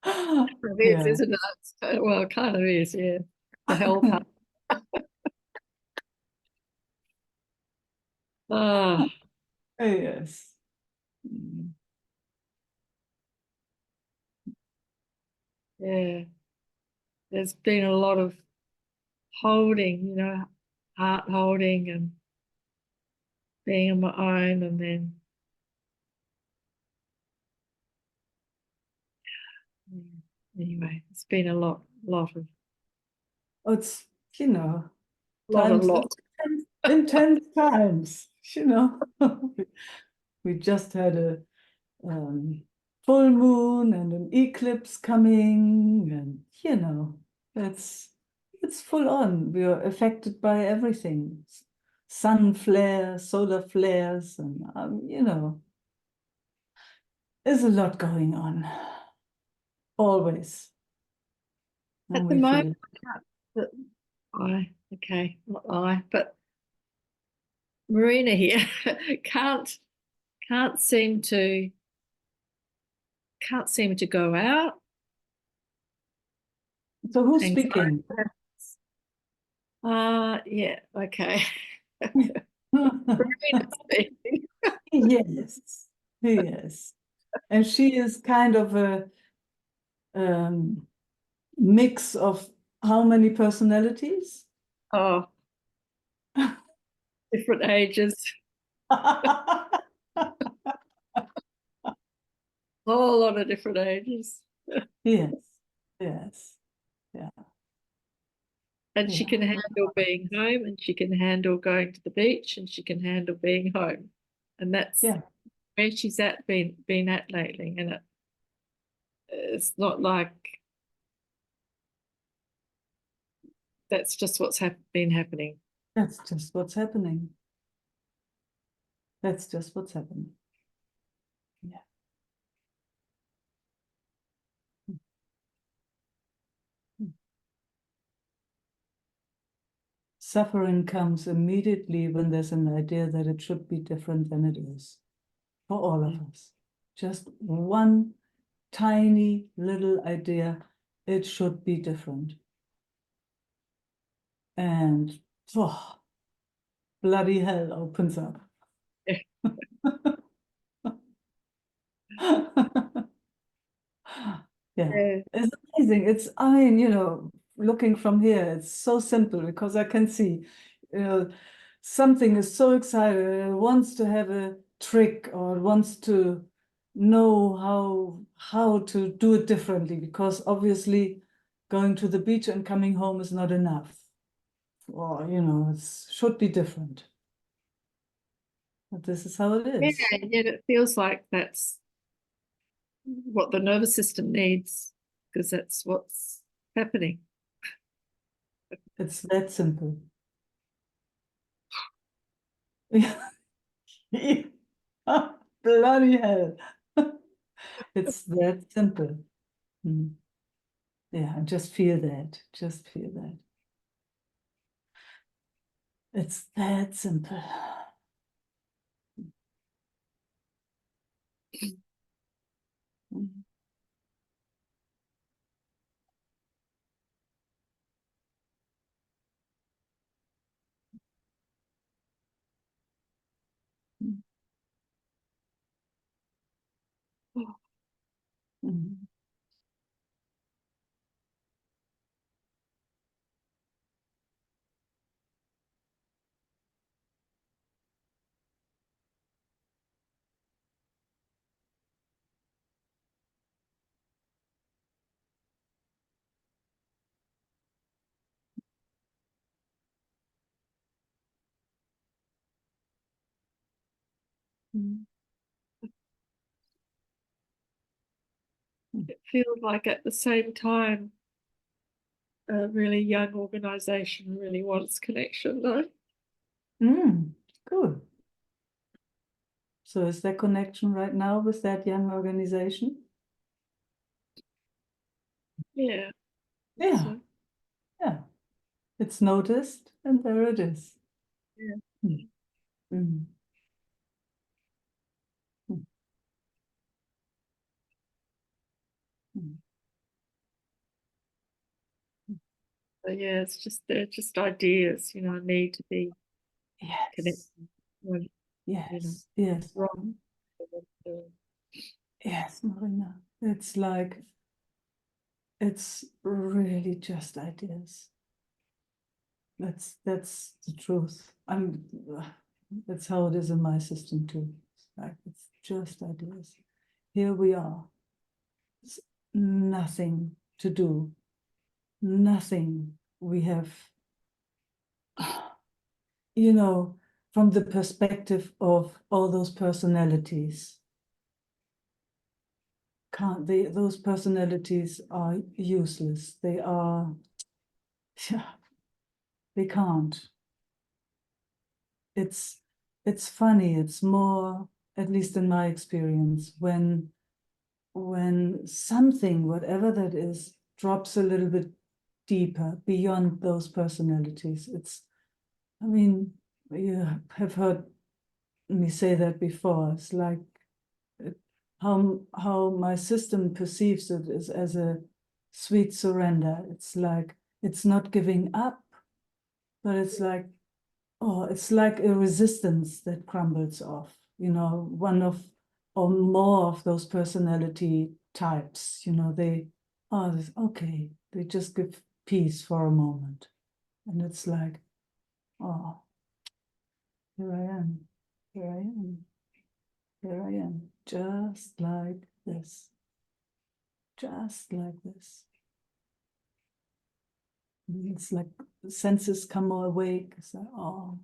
It is, Yeah. isn't it? Well, it kind of is, yeah. The hell part. Ah, Yes. yeah. There's been a lot of holding, heart holding and being on my own, and then anyway, it's been a lot of It's, you know, lot times, lot. intense times, you know. We just had a full moon and an eclipse coming, and you know, it's full on. We are affected by everything. Sun flares, solar flares, and you know, there's a lot going on. Always. And At the we feel moment, but not I, but Marina here can't can't seem to go out. so who's Anxiety. speaking? Yeah, okay. Marina speaking. Yes, yes. And she is kind of a um, mix of how many personalities? Oh, different ages, whole lot of different ages. Yes, yes, yeah. And she Yeah. can handle being home, and she can handle going to the beach, and she can handle being home. And that's Yeah, where she's been at lately. And it's not like that's just what's been happening. that's just what's happening. That's just what's happening. Yeah. Suffering comes immediately when there's an idea that it should be different than it is for all of us. Just one tiny little idea, it should be different. And oh, bloody hell opens up. Yeah, Yeah. it's amazing. I mean, you know, looking from here, it's so simple because I can see, you know, something is so excited, it wants to have a trick or it wants to know how to do it differently because obviously going to the beach and coming home is not enough. Or, you know, it should be different. But this is how it Yeah, is. and yet it feels like that's what the nervous system needs, because that's what's happening. It's that simple. Bloody hell. It's that simple. Mm. Yeah, just feel that. Just feel that. It's that simple. Mm. Mm. Mm. It feels like at the same time, a really young organization really wants connection, though. Good. So is there connection right now with that young organization? Yeah. Yeah. So, Yeah. It's noticed and there it is. yeah. Mm. Mm. Mm. Mm. So yeah, it's just they're just ideas, need to be connected. Yes. Well, Yes. Yes. wrong. So, Yes, Marina. It's like, it's really just ideas. That's the truth. That's how it is in my system too. It's just ideas. Here we are. It's nothing to do. Nothing we have, from the perspective of all those personalities. Those personalities are useless. They are, yeah, they can't. It's funny. It's more, at least in my experience, when something, whatever that is, drops a little bit deeper beyond those personalities. I mean, you have heard me say that before. It's like how my system perceives it is as a sweet surrender. It's like it's not giving up, but it's like, oh, it's like a resistance that crumbles off. One of or more of those personality types. Okay, they just give peace for a moment, and it's like, oh, here I am, here I am, here I am, just like this, just like this. It's like the senses come more awake. It's like, oh,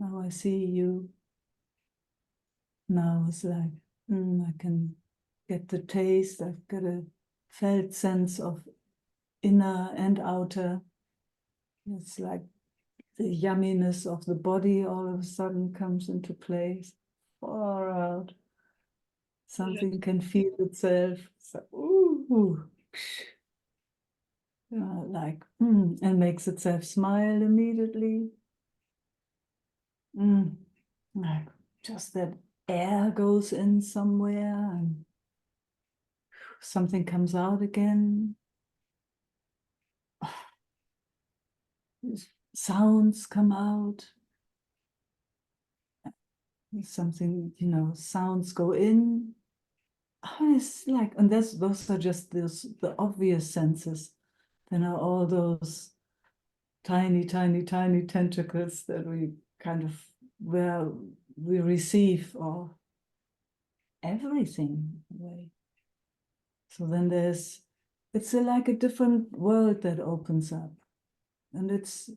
now I see you. Now it's like, I can get the taste. I've got a felt sense of inner and outer. It's like the yumminess of the body all of a sudden comes into place. Far out. Something can feel itself. It's like, ooh. And makes itself smile immediately. Like just that air goes in somewhere and something comes out again. Sounds come out. Something, sounds go in. It's like, and those are just the obvious senses. Then are all those tiny, tiny, tiny tentacles that we kind of, where we receive or everything in a way. So then it's like a different world that opens up. And it's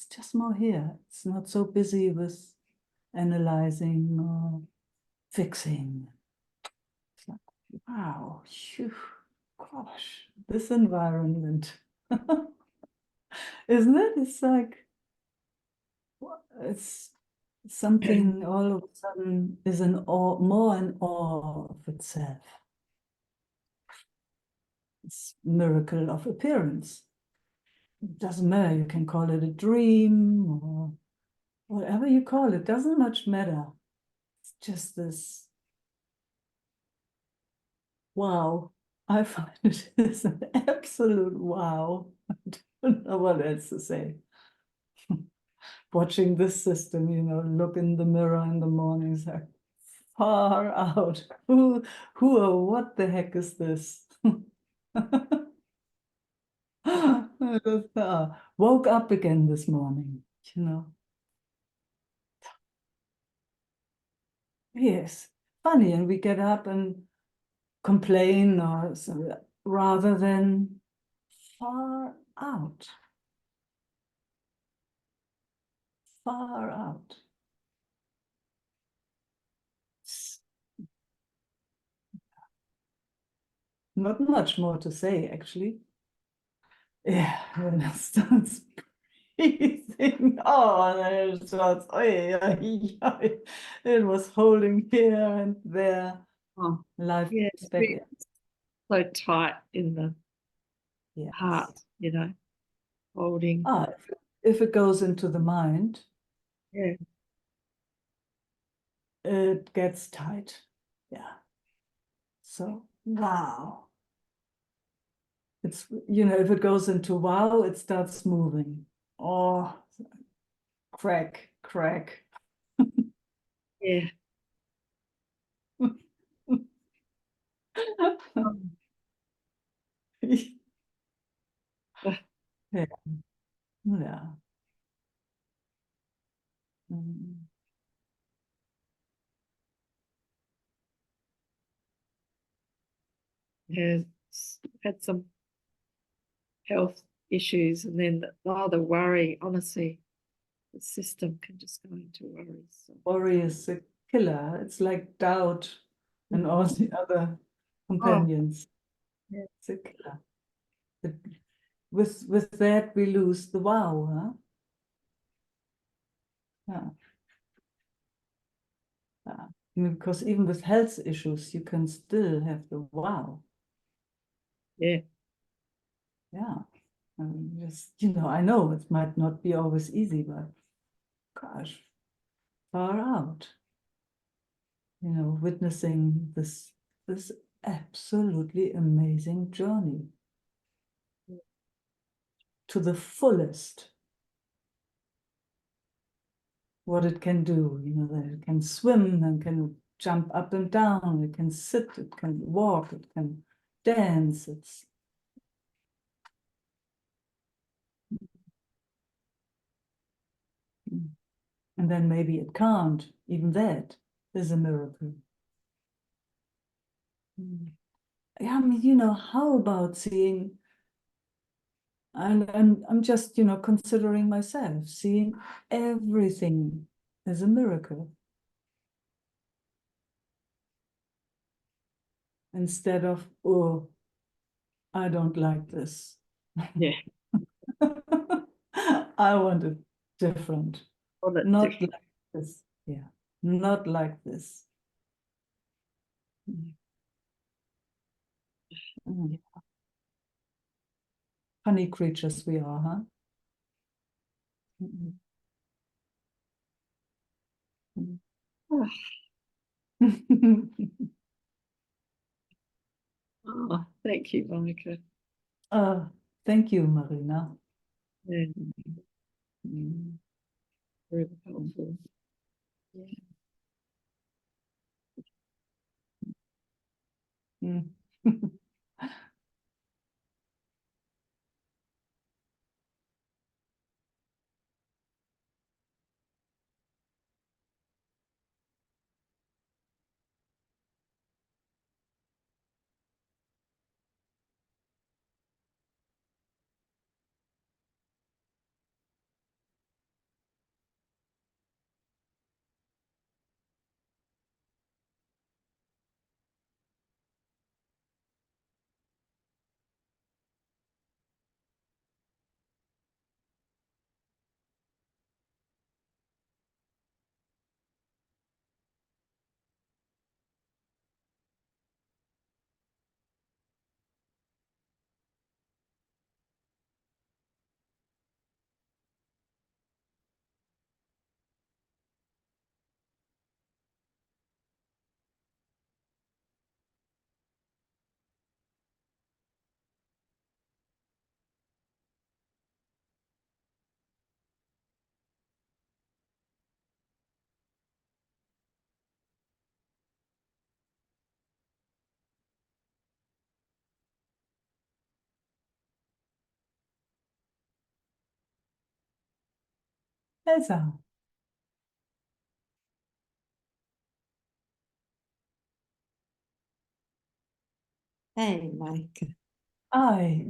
just more here. It's not so busy with analyzing or fixing. It's like, wow, phew, gosh, this environment. Isn't it? It's like, it's something all of a sudden is more in awe of itself. It's miracle of appearance. It doesn't matter, you can call it a dream or whatever you call it, doesn't much matter. It's just this, wow. I find it is an absolute wow. I don't know what else to say. Watching this system, look in the mirror in the morning, it's like far out. Who or what the heck is this? I just, woke up again this morning, Yes, funny, and we get up and complain or so, rather than far out, far out. not much more to say, actually. Yeah, when it starts breathing, oh, then it starts, it was holding here and there. Oh, Life yeah, is it's back. really so tight in the Yes. heart, you know, holding. Ah, if it goes into the mind, Yeah, it gets tight. Yeah. So, wow. It's, you know, if it goes into wow, it starts moving. Oh, crack, crack. yeah. Yeah. Yeah. Mm. Has had some health issues, and then the worry, honestly, the system can just go into worry. So. Worry is a killer. It's like doubt and all the other companions. Yeah. It's a killer. But with that, we lose the wow, huh? Yeah. Yeah. I mean, because even with health issues, you can still have the wow. Yeah, Yeah. Just, you know, I know it might not be always easy, but gosh, far out. You know, witnessing this absolutely amazing journey to the fullest. What it can do, you know, that it can swim and can jump up and down, it can sit, it can walk, it can dance. It's and then maybe it can't. Even that is a miracle. Yeah, I mean, you know, how about seeing, and I'm just, you know, considering myself, seeing everything as a miracle instead of, oh, I don't like this. yeah. I want it different. All that Not different. like this. Yeah, not like this. Mm. Funny creatures we are, huh? Mm. Oh, thank you, Monica. Thank you, Marina. Yeah, Mm. really helpful. Yeah. Mm. Elsa, Hey, Mike. I.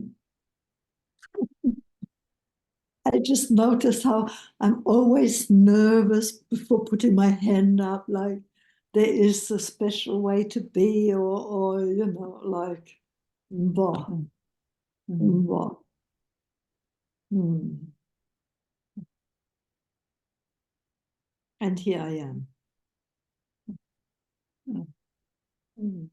I just noticed how I'm always nervous before putting my hand up, like there is a special way to be, or you know, like Boah. Mm. Boah. Hmm. And here I am. Mm. Hmm.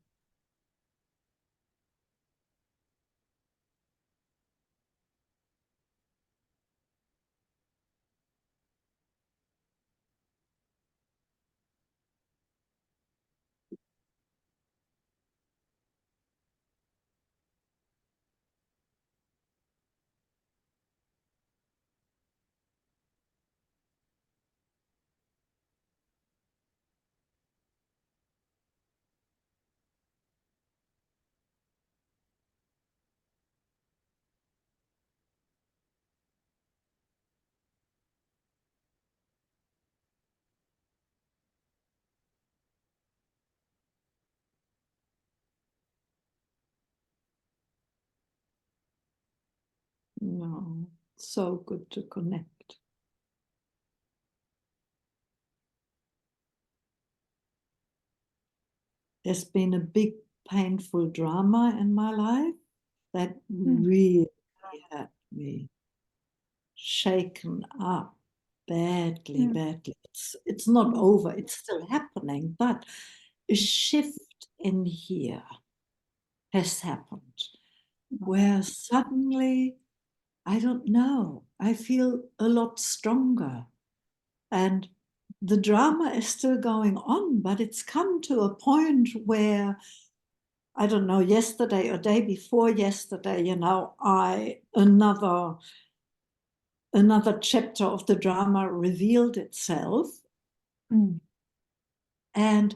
No, so good to connect. There's been a big painful drama in my life that really had me shaken up badly, badly. It's not over, it's still happening, but a shift in here has happened where suddenly, I don't know, I feel a lot stronger. And the drama is still going on, but it's come to a point where, I don't know, yesterday or day before yesterday, you know, another chapter of the drama revealed itself. Mm. And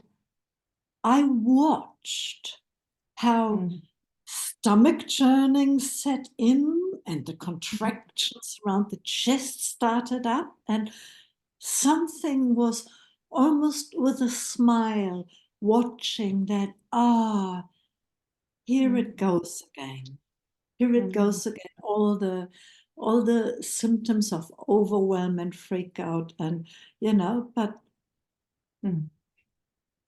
I watched how Mm. stomach churning set in and the contractions around the chest started up, and something was almost with a smile watching that, here it goes again. Here it goes again. All the symptoms of overwhelm and freak out, and you know, Mm.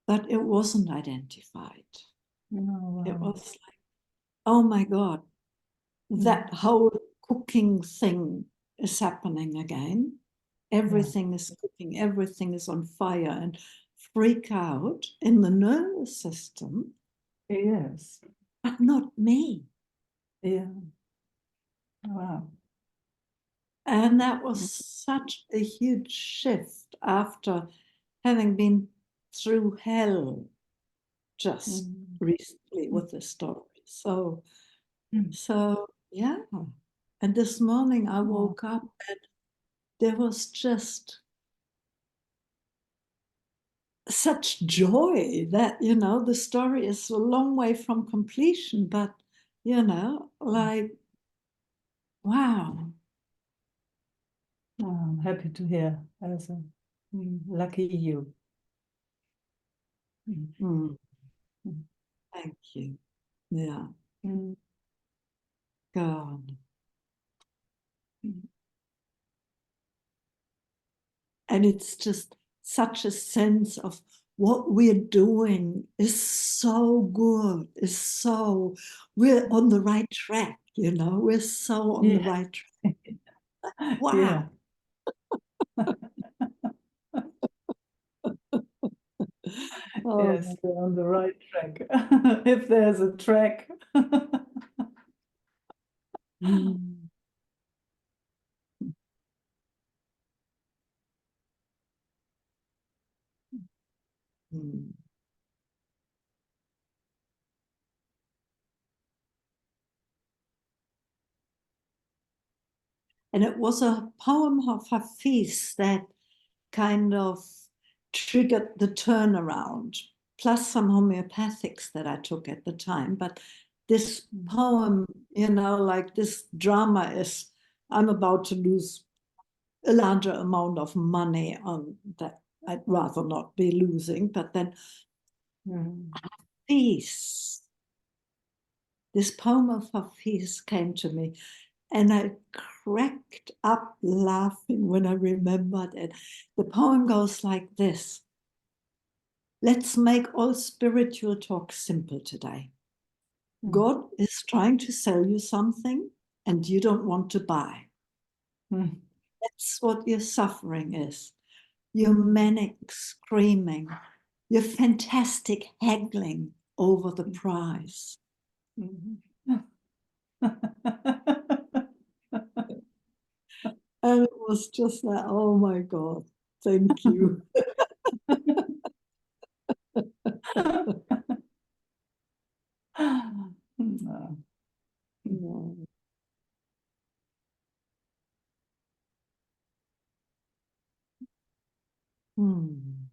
but it wasn't identified. Oh, It wow. was like, oh my God, that whole cooking thing is happening again. Everything is cooking, everything is on fire, and freak out in the nervous system, Yes. but not me. Yeah. Wow. And that was such a huge shift after having been through hell just recently with the story. So, so yeah. And this morning I woke up and there was just such joy that, you know, the story is a long way from completion, but, you know, like, wow. Oh, I'm happy to hear. Also, lucky you. Mm. Thank you. Yeah, Mm. God. And it's just such a sense of what we're doing is so good, we're on the right track, you know, we're so on the Yeah. right track. Wow. Yeah. Oh, Yes, you're on the right track. If there's a track. mm. Mm. And it was a poem of Hafiz that kind of triggered the turnaround, plus some homeopathics that I took at the time. But this poem, you know, like this drama is, I'm about to lose a larger amount of money on that I'd rather not be losing. But then Hafiz, this poem of Hafiz came to me, and I cracked up laughing when I remembered it. The poem goes like this: let's make all spiritual talk simple today. God is trying to sell you something and you don't want to buy. Mm. That's what your suffering is. Your manic screaming, your fantastic haggling over the price. Mhm. And it was just like, oh my God, thank you. No. No. Hmm.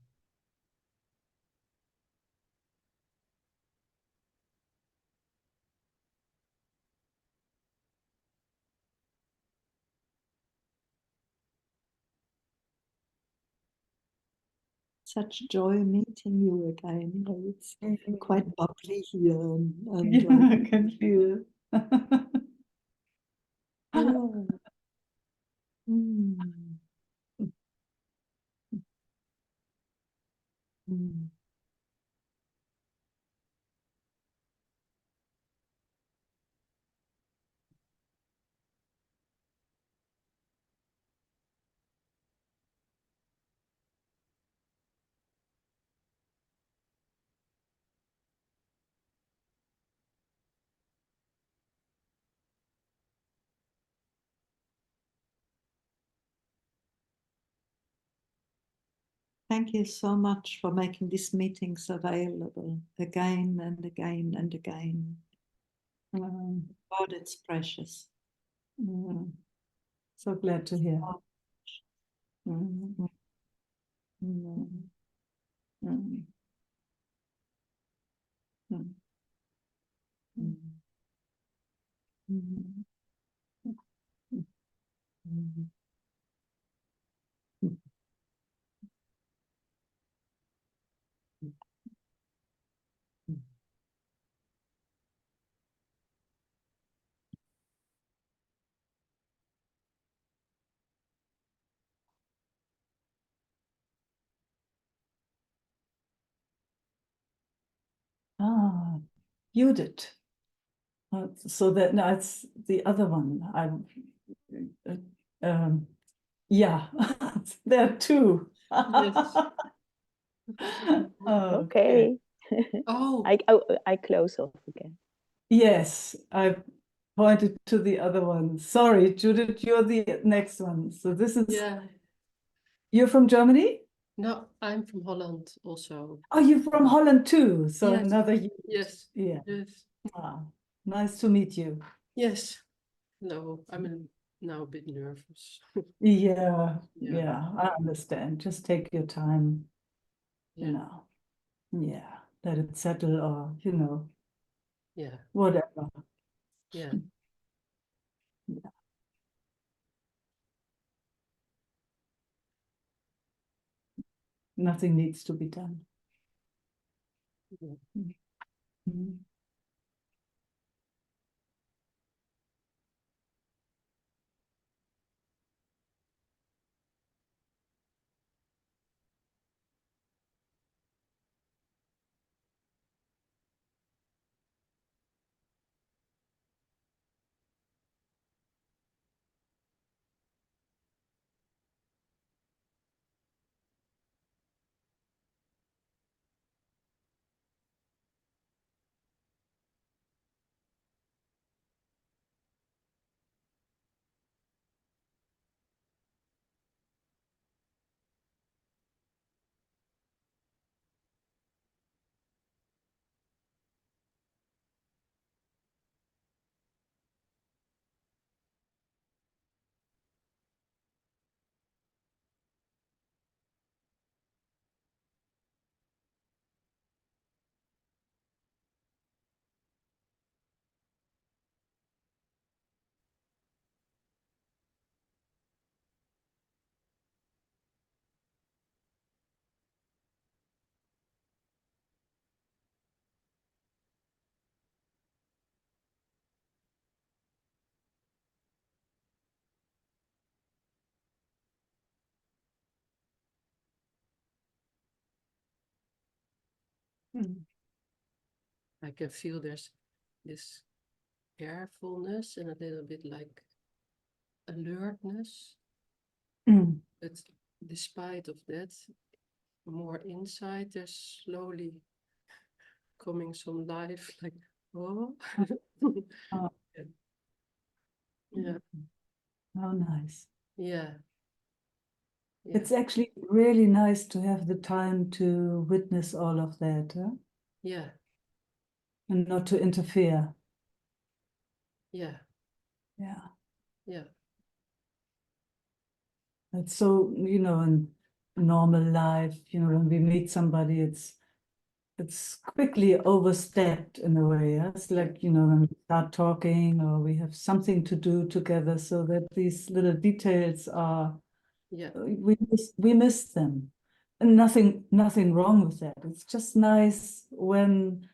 Such joy meeting you again. You know, it's quite bubbly here and Yeah, I like, can feel. oh. Mm. Mm. Thank you so much for making these meetings available again and again and again. Mm, God, it's precious. mm. So glad to hear. Oh, Mm, mm, mm, mm, mm, mm, mm. mm, mm. Ah, Judith. So that now it's the other one. Uh, um, yeah, there are two. Yes. Okay. Oh, I close off again. Yes, I pointed to the other one. Sorry, Judith, you're the next one. So this is, Yeah, you're from Germany? no, I'm from Holland also. Oh, you're from Holland too. So Yes. another, Yes, yeah. yes, Ah, nice to meet you. yes. No, now a bit nervous. Yeah, Yeah. yeah, I understand. Just take your time, you Yeah, know. Yeah, let it settle or, yeah, whatever. yeah. Nothing needs to be done. Yeah. Mhm. I can feel there's this carefulness and a little bit like alertness. Mm. But despite of that, more inside, there's slowly coming some life, like, oh. Oh. Yeah, How nice. yeah, yeah, It's actually really nice to have the time to witness all of that, huh? yeah, And not to interfere. yeah, Yeah. yeah, It's so, in normal life, when we meet somebody, it's quickly overstepped in a way. Yeah? It's like, when we start talking or we have something to do together, so that these little details are, yeah, we miss them. And nothing wrong with that. It's just nice when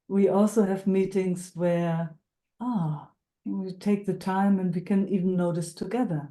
we also have meetings where, we take the time and we can even notice together.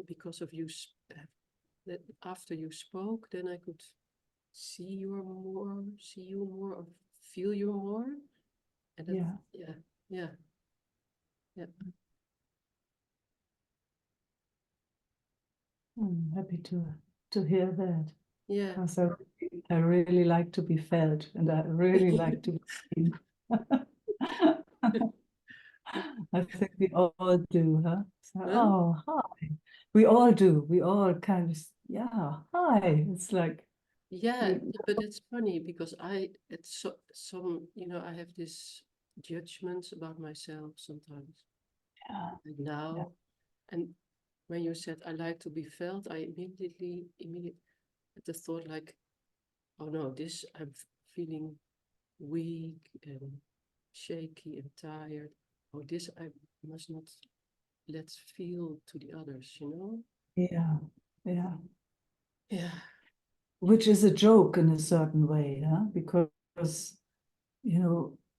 because of you, that after you spoke, then I could see you more, or feel you more. And that, Yeah. yeah, yeah, yeah. I'm happy to hear that. Yeah, Because I really like to be felt and I really like to be seen. I think we all do, huh? So, huh? oh, hi. We all do. We all kind of, yeah, hi. It's like, Yeah, but it's funny because it's some, I have this judgments about myself sometimes. yeah, Like now, and when you said I like to be felt, I immediately had the thought like, oh no, this I'm feeling weak and shaky and tired. Oh, this I must not let feel to the others, yeah, yeah. Yeah, Which is a joke in a certain way, huh? Because,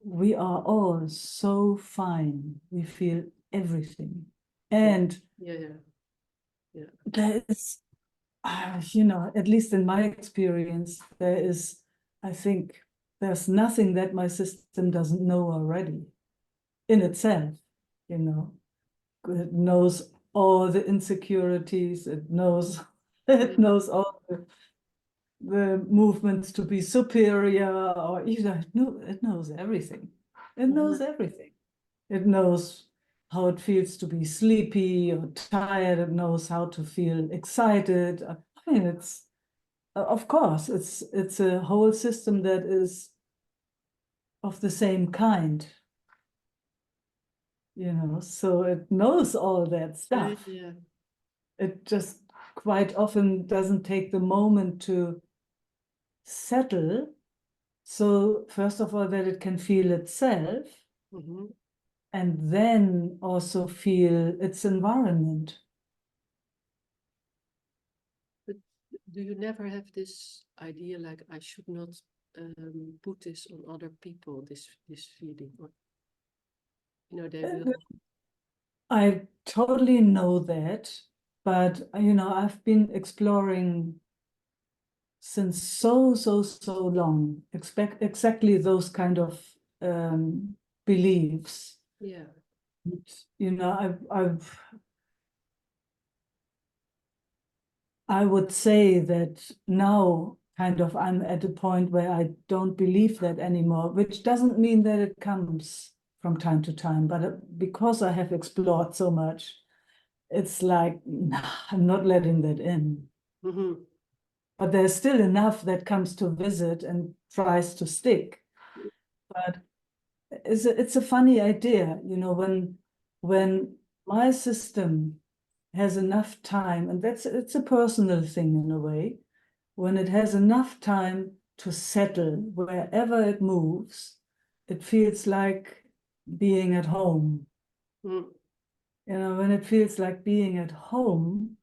we are all so fine. We feel everything. And yeah, yeah, yeah, there is, at least in my experience, I think, there's nothing that my system doesn't know already in itself, you know. It knows all the insecurities, it knows it knows all the movements to be superior, or it knows everything. It knows everything. It knows how it feels to be sleepy or tired. It knows how to feel excited. I mean, it's of course it's a whole system that is of the same kind, so it knows all that stuff. yeah. It just quite often doesn't take the moment to settle. So first of all, that it can feel itself, Mm-hmm. and then also feel its environment. But do you never have this idea like I should not put this on other people, this feeling, or they will. I totally know that, but I've been exploring since so long, exactly those kind of beliefs. Yeah. I would say that now kind of I'm at a point where I don't believe that anymore, which doesn't mean that it comes from time to time, but because I have explored so much, it's like, nah, I'm not letting that in. Mm-hmm. But there's still enough that comes to visit and tries to stick. But it's a funny idea, when my system has enough time, and it's a personal thing in a way, when it has enough time to settle wherever it moves, it feels like being at home. Mm. You know, when it feels like being at home,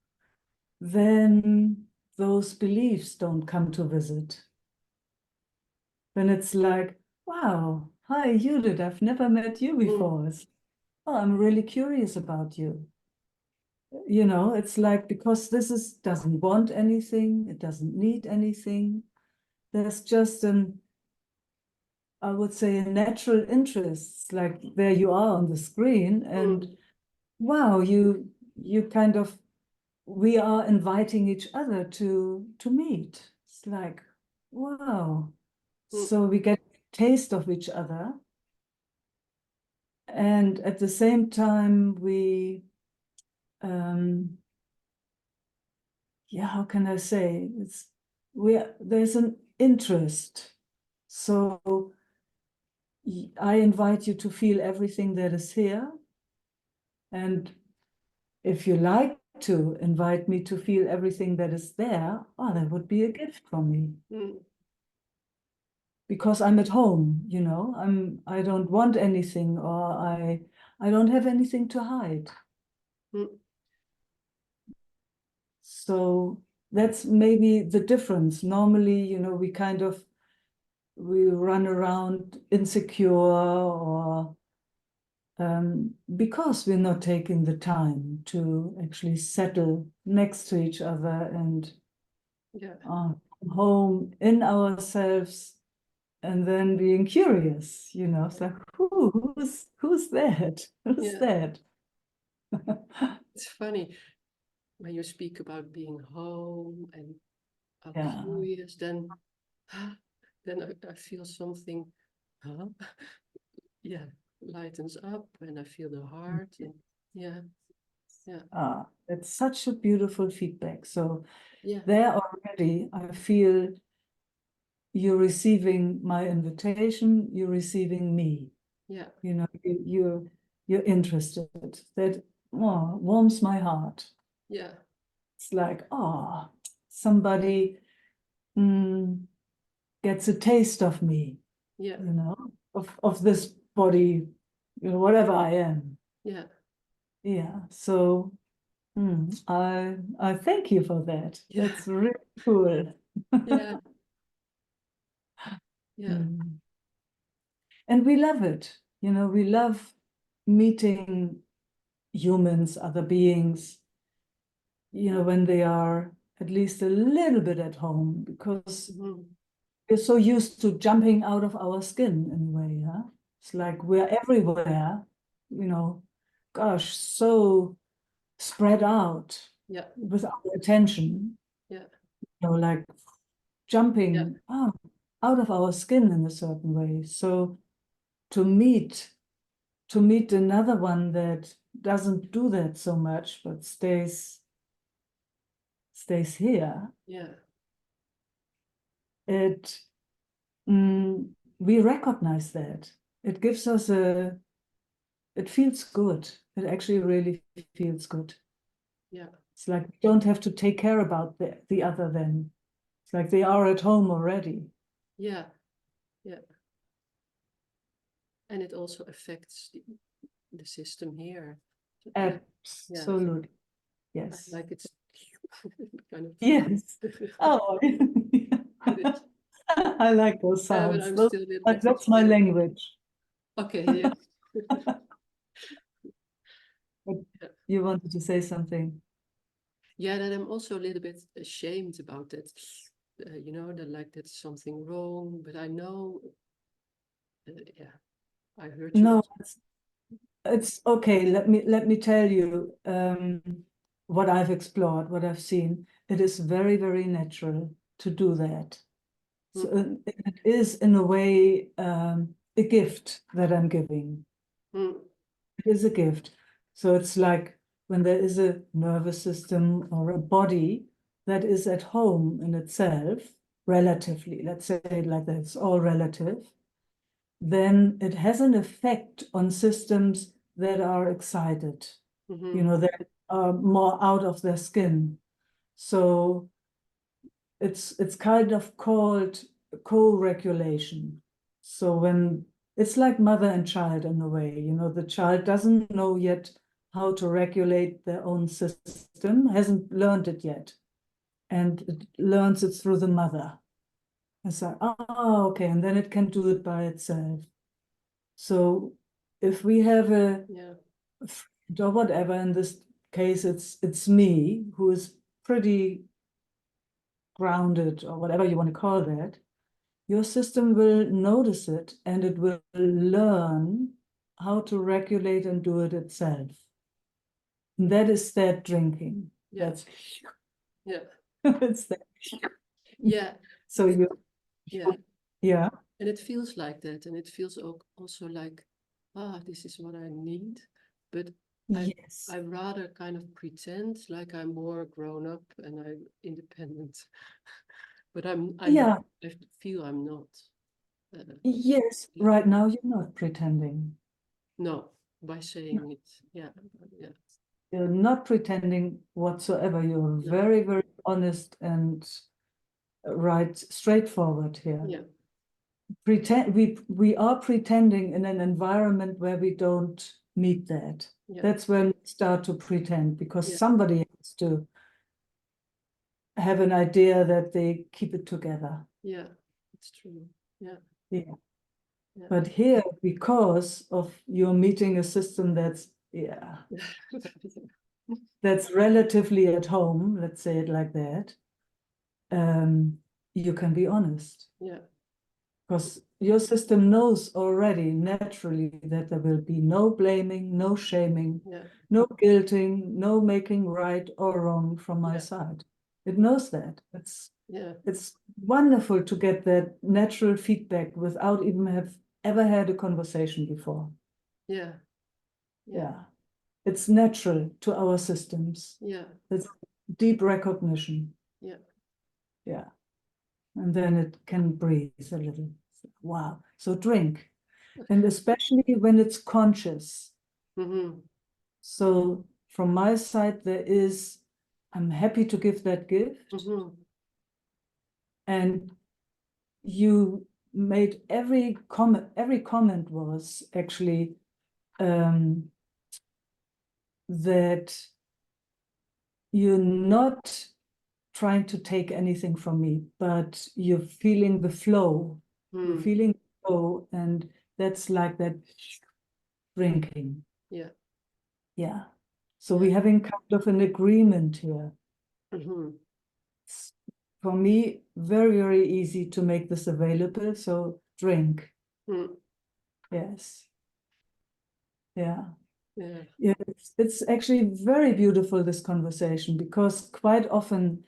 then those beliefs don't come to visit. Then it's like, wow, hi Judith, I've never met you before. Oh, I'm really curious about you. You know, it's like, because this doesn't want anything, it doesn't need anything. There's just I would say, a natural interest, like there you are on the screen, and wow, you kind of, we are inviting each other to meet. It's like, wow. So we get a taste of each other. And at the same time, we, yeah, how can I say? There's an interest. So I invite you to feel everything that is here. And if you like to invite me to feel everything that is there, oh, that would be a gift from me. Because I'm at home, you know, I don't want anything, or I don't have anything to hide. So that's maybe the difference. Normally, you know, we run around insecure, or because we're not taking the time to actually settle next to each other and home in ourselves, and then being curious, you know, it's like, who's that? Who's that? It's funny when you speak about being home and are Yeah. curious, then I feel something, huh? Yeah, lightens up, and I feel the heart, and yeah. It's such a beautiful feedback. So Yeah. there already, I feel you're receiving my invitation, you're receiving me. Yeah. You know, you're interested. That warms my heart. Yeah. It's like, somebody gets a taste of me. Yeah. You know, of this body, you know, whatever I am. Yeah. Yeah. So I thank you for that. Yeah. That's really cool. Yeah. Yeah. And we love it. You know, we love meeting humans, other beings, you know, when they are at least a little bit at home, because we're so used to jumping out of our skin in a way, huh? It's like we're everywhere, you know, gosh, so spread out with our attention. Yeah. You know, like jumping out of our skin in a certain way. So to meet another one that doesn't do that so much, but stays here, it we recognize that. It gives us it feels good. It actually really feels good. Yeah. It's like we don't have to take care about the other then. It's like they are at home already. Yeah. Yeah. And it also affects the system here. Absolutely. Yes. Like it's kind of. Yes. Oh, I like those sounds. But I'm still a little bit That's my language. Okay, yeah. You wanted to say something? Yeah, that I'm also a little bit ashamed about that. You know, that like that's something wrong, but I know, yeah, I heard you. No, it's okay. Let me tell you what I've explored, what I've seen. It is very, very natural to do that. So it is in a way a gift that I'm giving. It is a gift. So it's like when there is a nervous system or a body that is at home in itself, relatively, let's say it like that, it's all relative, then it has an effect on systems that are excited, you know, that are more out of their skin. So it's kind of called co-regulation. So when it's like mother and child in a way, you know, the child doesn't know yet how to regulate their own system, hasn't learned it yet, and it learns it through the mother. It's like, oh, okay, and then it can do it by itself. So if we have a Yeah. friend or whatever, in this case, it's me who is pretty grounded or whatever you want to call that, your system will notice it and it will learn how to regulate and do it itself. And that is that drinking. Yeah. That's Yeah. it's that. Yeah. So you Yeah. yeah. And it feels like that. And it feels also like, this is what I need. But Yes. I rather kind of pretend like I'm more grown up and I'm independent. But Yeah. I feel I'm not. Yes. Yeah. Right now you're not pretending. No, by saying it. Yeah. Yeah. You're not pretending whatsoever. You're No. very, very honest and right, straightforward here. Yeah. We are pretending in an environment where we don't meet that. Yeah. That's when we start to pretend, because Yeah. somebody has to have an idea that they keep it together. Yeah. It's true. Yeah. Yeah. Yeah. But here, because of you're meeting a system that's that's relatively at home, let's say it like that, you can be honest. Yeah. Because your system knows already naturally that there will be no blaming, no shaming, Yeah. no guilting, no making right or wrong from my Yeah. side. It knows that. Yeah. It's wonderful to get that natural feedback without even have ever had a conversation before. Yeah. Yeah. It's natural to our systems. Yeah. It's deep recognition. Yeah. Yeah. And then it can breathe a little. Wow. So drink. And especially when it's conscious. Mm-hmm. So from my side, I'm happy to give that gift. Mm-hmm. And you made every comment was actually that you're not trying to take anything from me, but you're feeling the flow. You're Mm. feeling the flow, and that's like that drinking. Yeah. Yeah. So we're having kind of an agreement here. Mm-hmm. It's, for me, very, very easy to make this available. So drink. Mm. Yes. Yeah. Yeah. Yeah. It's actually very beautiful, this conversation, because quite often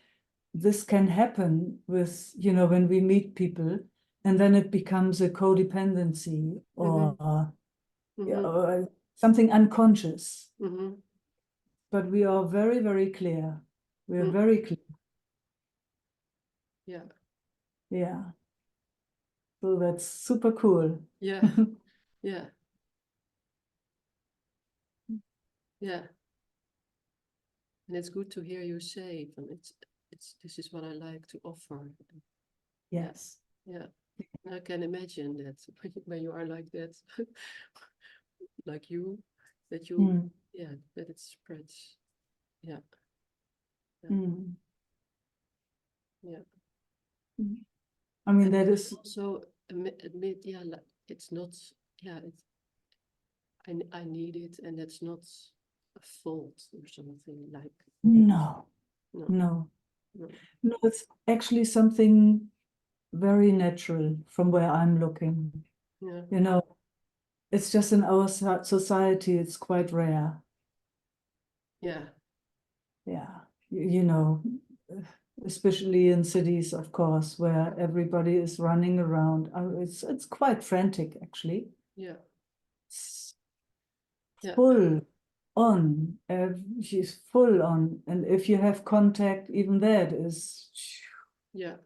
this can happen with, when we meet people and then it becomes a codependency or, Mm-hmm. or something unconscious. Mm-hmm. But we are very, very clear. We are Mm. very clear. Yeah. Yeah. So that's super cool. Yeah. Yeah. Yeah. And it's good to hear you say, and this is what I like to offer. Yes. Yeah. I can imagine that when you are like that, like you, that you, Mm. that it spreads. Yeah. Yeah. Mm. Yeah. I mean, And that I is, also admit, like, it's not, I need it, and it's not a fault or something like. no, No. no, No. no, it's actually something very natural from where I'm looking. Yeah. It's just in our society, it's quite rare. Yeah. Yeah, especially in cities, of course, where everybody is running around. It's quite frantic, actually. Yeah. It's Yeah. full on. She's full on, and if you have contact, even that is. Yeah.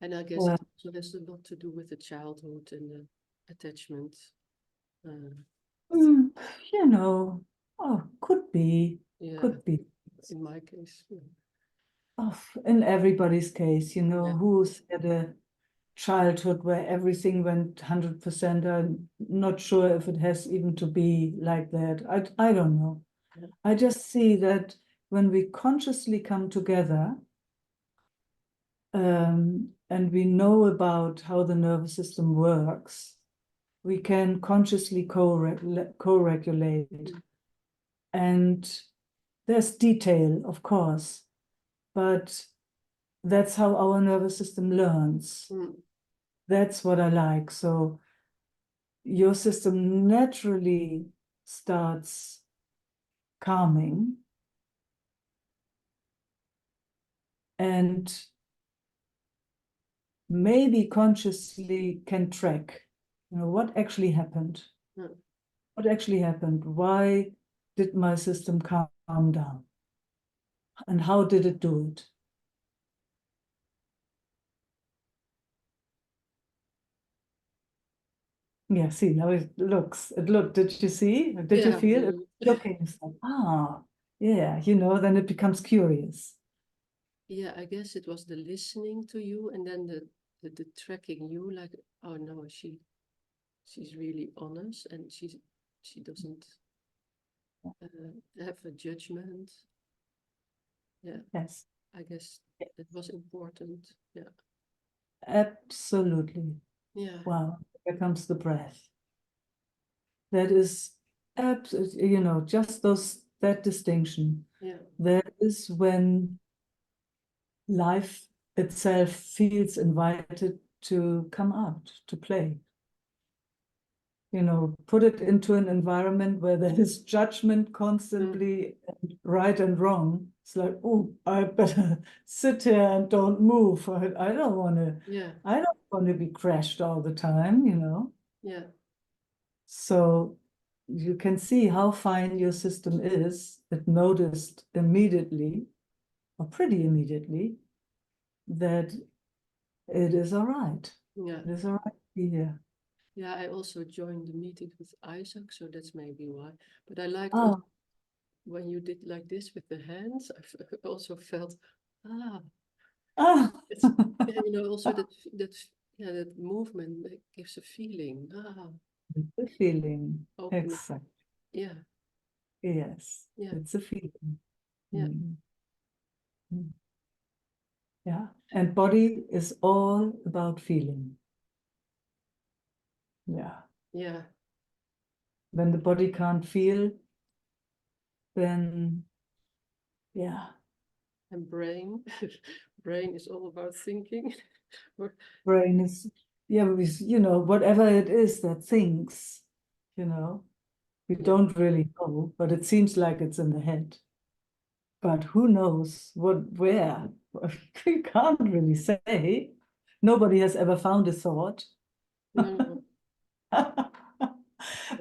And I guess Well, it also has a lot to do with the childhood and the attachment. mm, you know, could be, Yeah. could be. In my case. Yeah. in everybody's case, you know, Yeah. who's had a childhood where everything went 100%. I'm not sure if it has even to be like that. I don't know. Yeah. I just see that when we consciously come together, and we know about how the nervous system works, we can consciously co-regulate. And there's detail, of course, but that's how our nervous system learns. Mm. That's what I like. So your system naturally starts calming, and maybe consciously can track, you know, what actually happened. Mm. What actually happened? Why did my system calm down? And how did it do it? Yeah, see, now it looks, did you see? Did you Yeah, feel it? mm. Looking, it's like, yeah, you know, then it becomes curious. Yeah, I guess it was the listening to you and then the tracking you, like, oh no, she's really honest and she doesn't have a judgment. Yeah, Yes, I guess that was important. Yeah, absolutely. yeah, Wow, here comes the breath. That is absolutely, you know, just that distinction. yeah, That is when life itself feels invited to come out, to play. You know, put it into an environment where there is judgment constantly, and right and wrong. It's like, oh, I better sit here and don't move. I don't want to. yeah, I don't want to be crashed all the time. You know. yeah, So you can see how fine your system is. It noticed immediately, or pretty immediately, that it is all right. yeah. It is all right to be here. Yeah, I also joined the meeting with Isaac, so that's maybe why. But I liked Oh, also when you did like this with the hands, also felt, ah, ah. it's, yeah, you know, also yeah, that movement that gives a feeling, The feeling. open, Exactly. yeah, Yes. yeah, It's a feeling. yeah, Mm. Mm. Yeah. And body is all about feeling. Yeah. yeah. When the body can't feel, then yeah, And brain, brain is all about thinking. Or- brain is, yeah, you know, whatever it is that thinks, you know, we Yeah. don't really know, but it seems like it's in the head. But who knows where? We can't really say. Nobody has ever found a thought. No,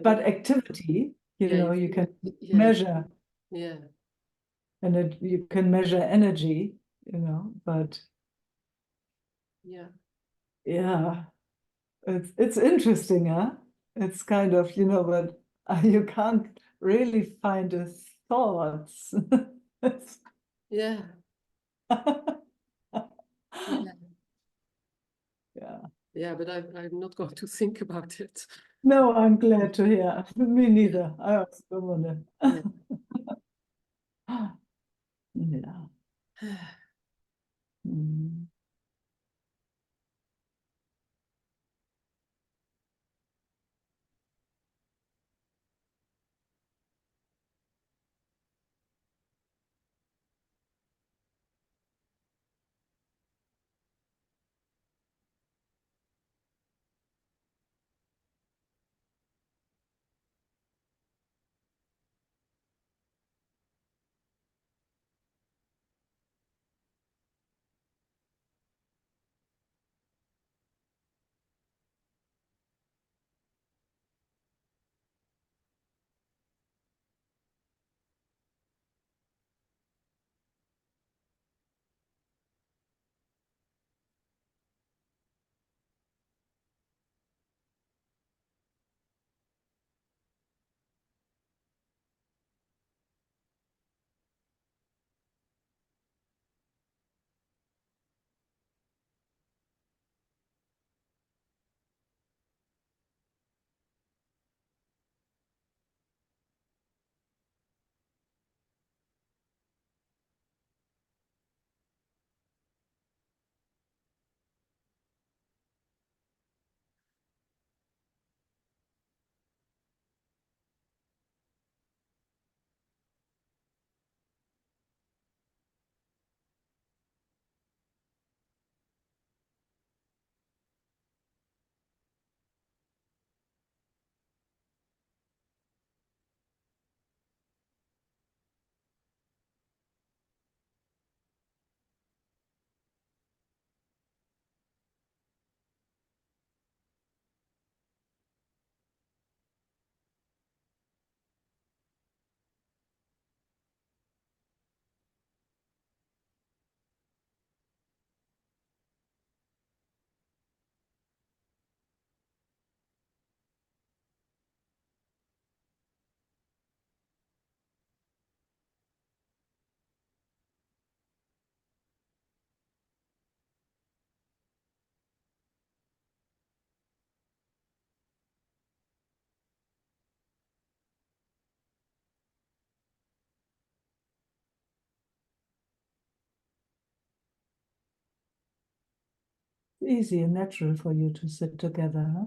But activity, you yeah, know, you you feel can it, yeah, measure, yeah, and you can measure energy, you know, but yeah, yeah, it's interesting, huh? It's kind of, you know, but you can't really find a thoughts. yeah, yeah, Yeah. yeah. But I'm not going to think about it. No, I'm glad to hear. Me neither. I also don't want Yeah. to. Yeah. Mm. easy and natural for you to sit together, huh?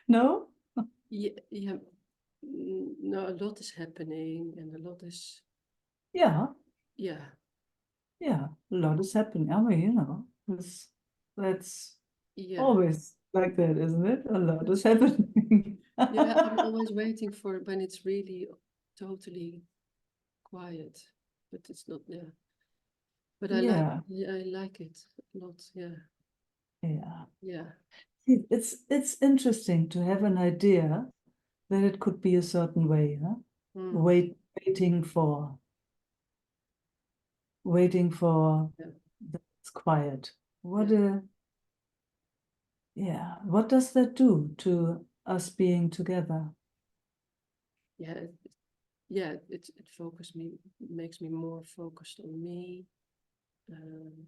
No? Yeah, yeah. No, a lot is happening and a lot is, Yeah, yeah, yeah, a lot is happening. I mean, you know, that's yeah. always like that, isn't it? A lot is happening. Yeah, I'm always waiting for when it's really totally quiet, but it's not there. But I like, Yeah, yeah, I like it a lot. Yeah, yeah. yeah. It's interesting to have an idea that it could be a certain way, huh? Mm, Waiting for yeah, it's quiet. What yeah. what does that do to us being together? Yeah, yeah. It focus me, makes me more focused on me. Um,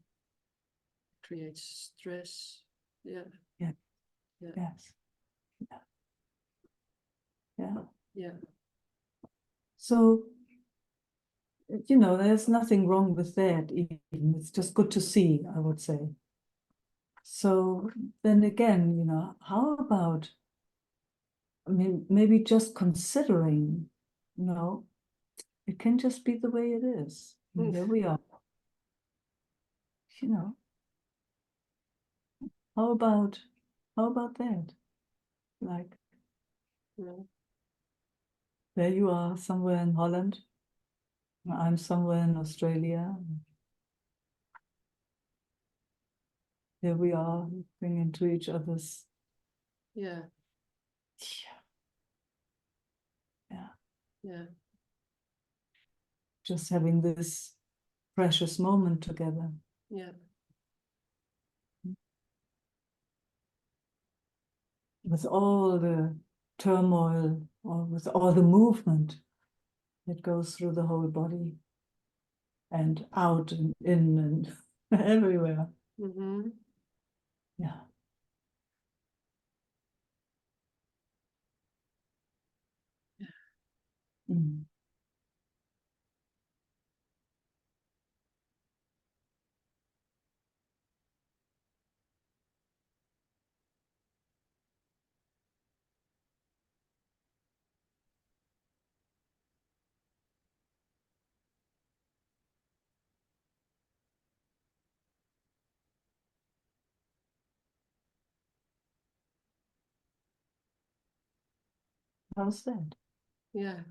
creates stress. Yeah, Yeah, yeah, yes. Yeah. yeah. So, you know, there's nothing wrong with that even. It's just good to see, I would say. So then again, you know, how about, I mean, maybe just considering, you know, it can just be the way it is. And Mm. here we are. You know, how about that? Like, No. there you are somewhere in Holland. I'm somewhere in Australia. Here we are looking into each other's. Yeah, Yeah. yeah, Just having this precious moment together. yeah, With all the turmoil or with all the movement that goes through the whole body and out and in and everywhere. mm-hmm. Yeah. Mm. How's that? Yeah,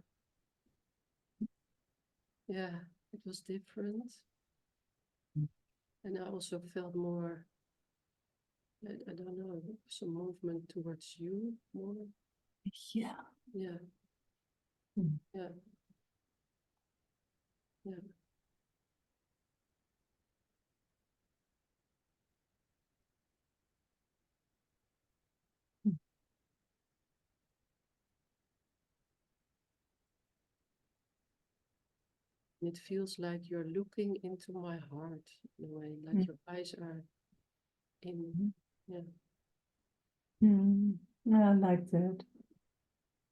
yeah. It was different, Mm. and I also felt more. I don't know, some movement towards you more. Yeah. Yeah, Mm. yeah, yeah, Mm. it feels like you're looking into my heart in a way, like Mm. your eyes are in. Mm. Yeah, Mm. I like that.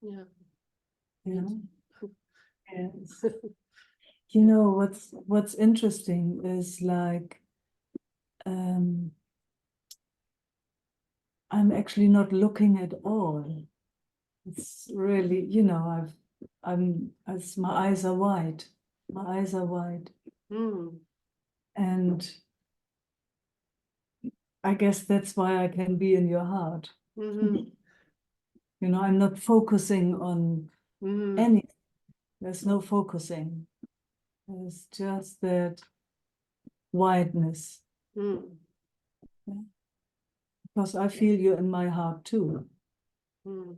yeah, Yeah. me too. Yes. You know, what's interesting is like I'm actually not looking at all. It's really, you know, as my eyes are wide. My eyes are wide. Mm, And I guess that's why I can be in your heart. mm-hmm, You know, I'm not focusing on mm-hmm, anything. There's no focusing. There's just that wideness. mm, Because I feel you in my heart too. mm.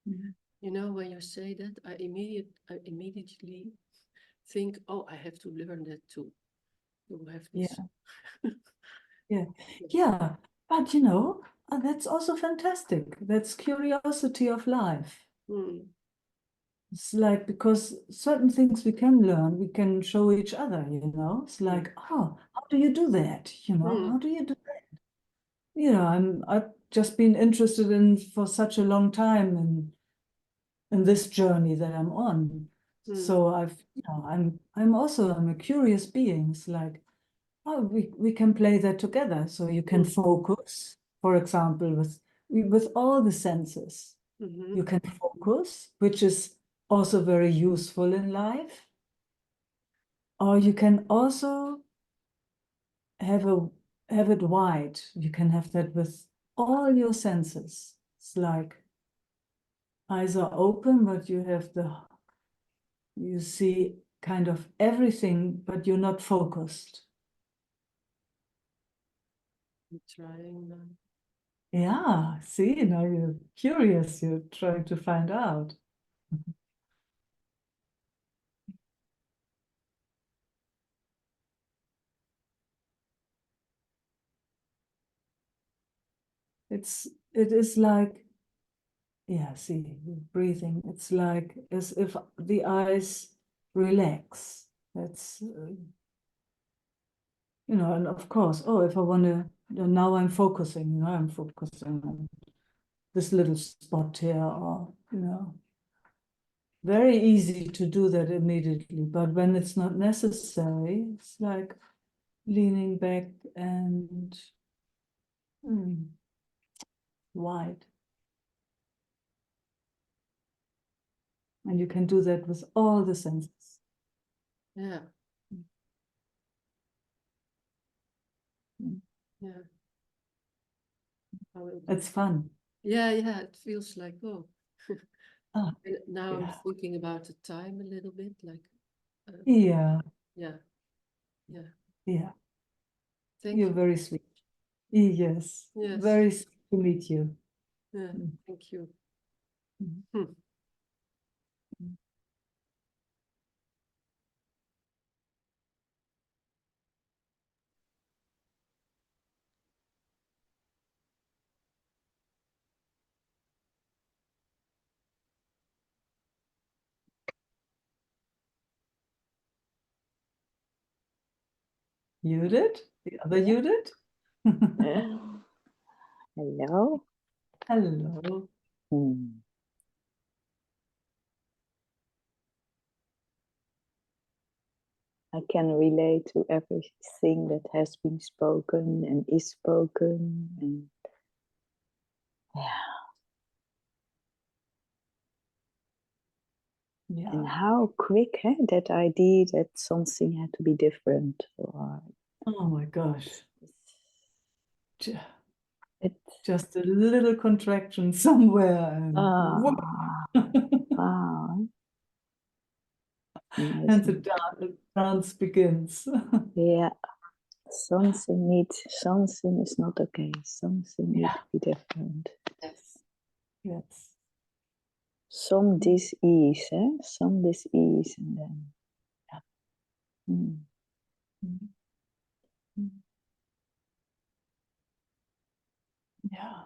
Mhm. You know, when you say that, I immediately think, oh, I have to learn that too. To have this. Yeah, yeah, yeah. But you know, that's also fantastic. That's curiosity of life. Mm, It's like because certain things we can learn, we can show each other, you know. It's like, oh, how do you do that? You know, how mm, do you do that? You know, I've just been interested in for such a long time in this journey that I'm on. So I'm also a curious being. It's like, oh, we can play that together. So you can focus, for example, with all the senses. You can focus, which is also very useful in life. Or you can also have it wide. You can have that with all your senses. It's like eyes are open, but you see kind of everything, but you're not focused. I'm trying now. Yeah, see, now you're curious, you're trying to find out. It is like, yeah, see, breathing. It's like as if the eyes relax. That's, and of course, oh, if I want to, now I'm focusing, I'm focusing on this little spot here, or, very easy to do that immediately. But when it's not necessary, it's like leaning back and wide. And you can do that with all the senses. Yeah. Mm. Yeah. It's fun. Yeah, it feels like, oh. Ah, And now I'm yeah. thinking about the time a little bit, like, Yeah, yeah. yeah. Thank You're you. very sweet. Yes, Yes. very sweet to meet you. Yeah, Mm. thank you. Mm. Hmm. Judith, the other Yeah. Judith. Hello. Hello. Hmm. I can relate to everything that has been spoken and is spoken, and Yeah. and how quick that idea that something had to be different, or Oh my gosh. Ju- it. Just a little contraction somewhere, and whoop. Wow. And the dance begins. Yeah, something is not okay. Something needs to be different. Yes. Yes. Some dis-ease, some dis-ease, and then. Yeah. Mm. Yeah.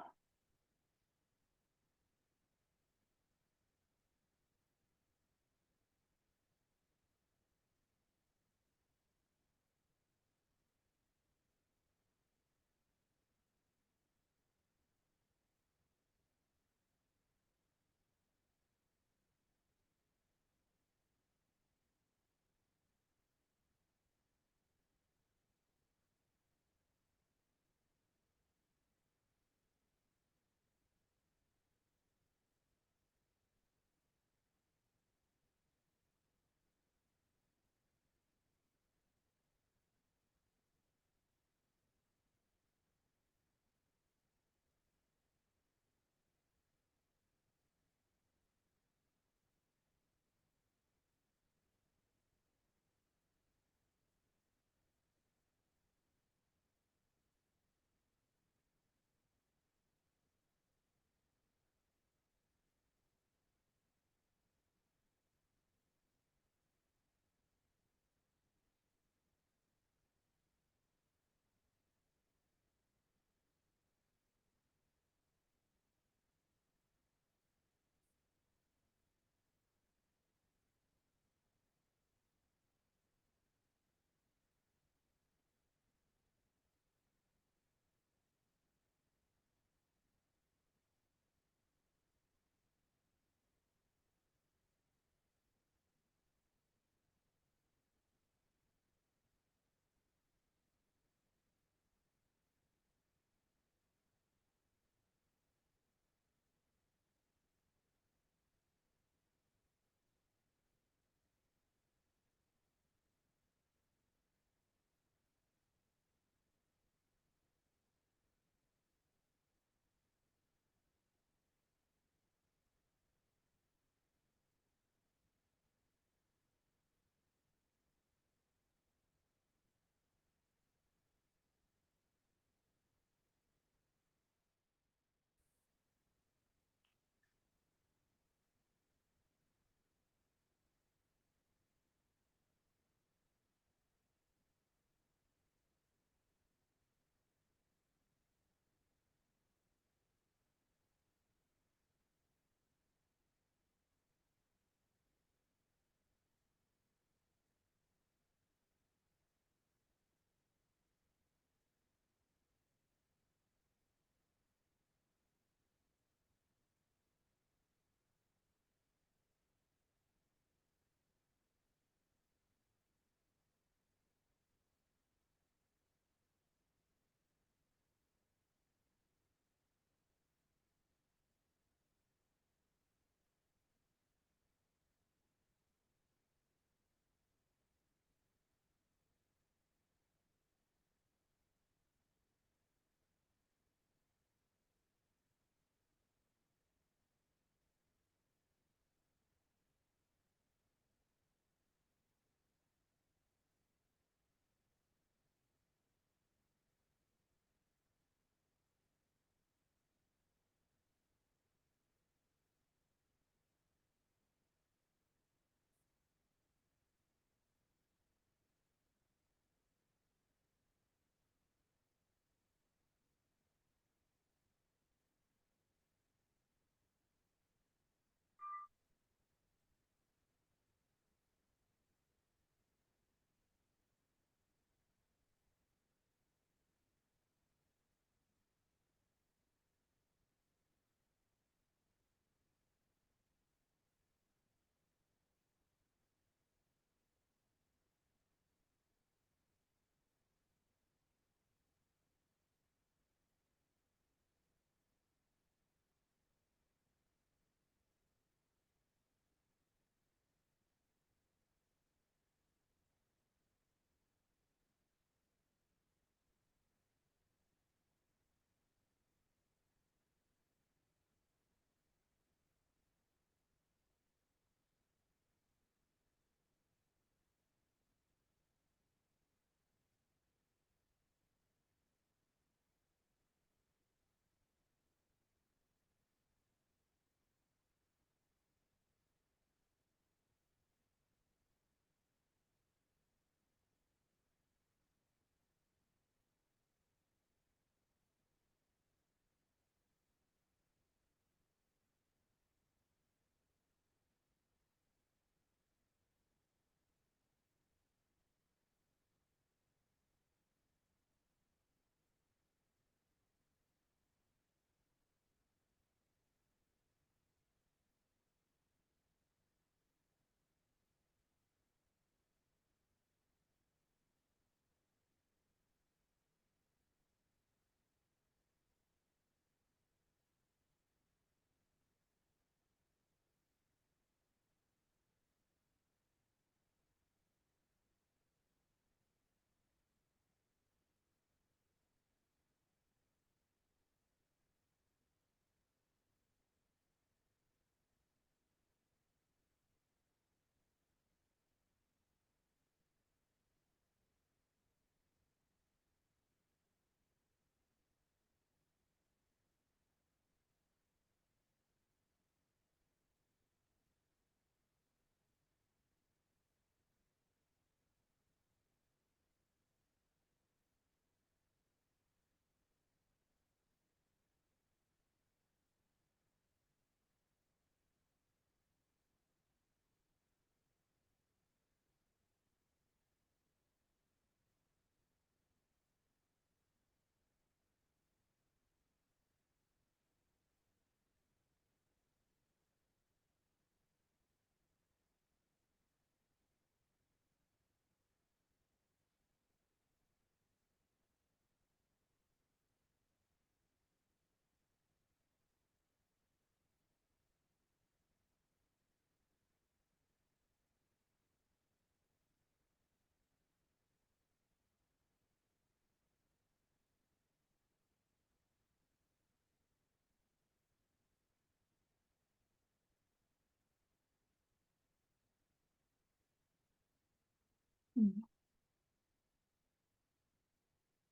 Mm.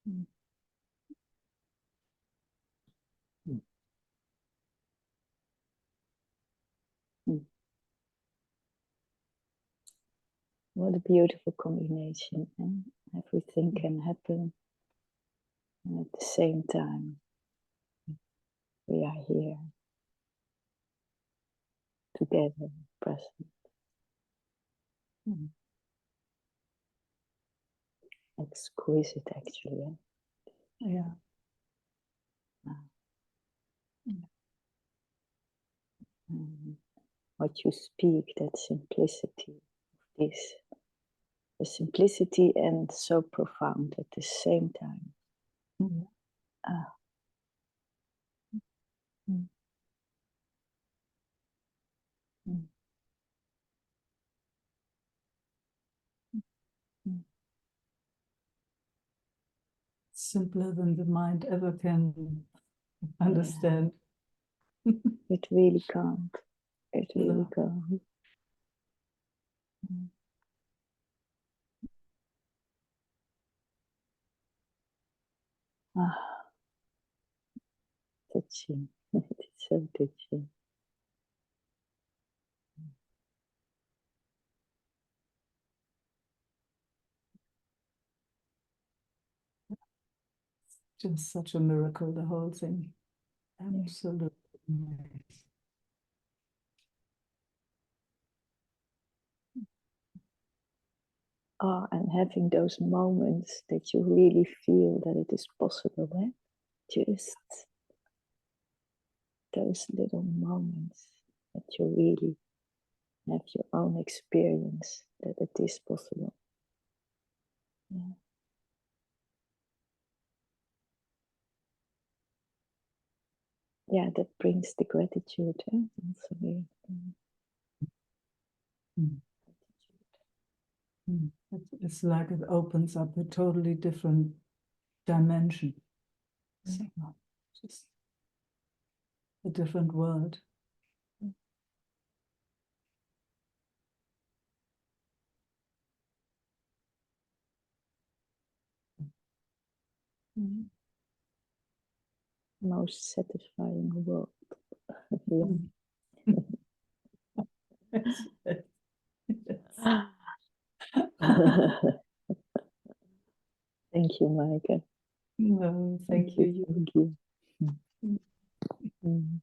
Mm. What a beautiful combination. Everything can happen, and at the same time, we are here together, present. Mm. Exquisite, actually. Yeah. What you speak, that simplicity, this, the simplicity and so profound at the same time. Mm. Ah. Mm. Mm. Mm. Simpler than the mind ever can understand. It really can't. It really No. can't. Ah, touching. It's so touching. Just such a miracle, the whole thing. Absolutely amazing. Oh, and having those moments that you really feel that it is possible, eh? Just those little moments that you really have your own experience that it is possible. Yeah. Yeah, that brings the gratitude, eh? Also really. Mm. Mm. It's like it opens up a totally different dimension. So, just a different world. Mm. Most satisfying world. Yeah. Yes, yes, yes. Thank you, Meike. No, thank you. Thank you. Mm. Mm.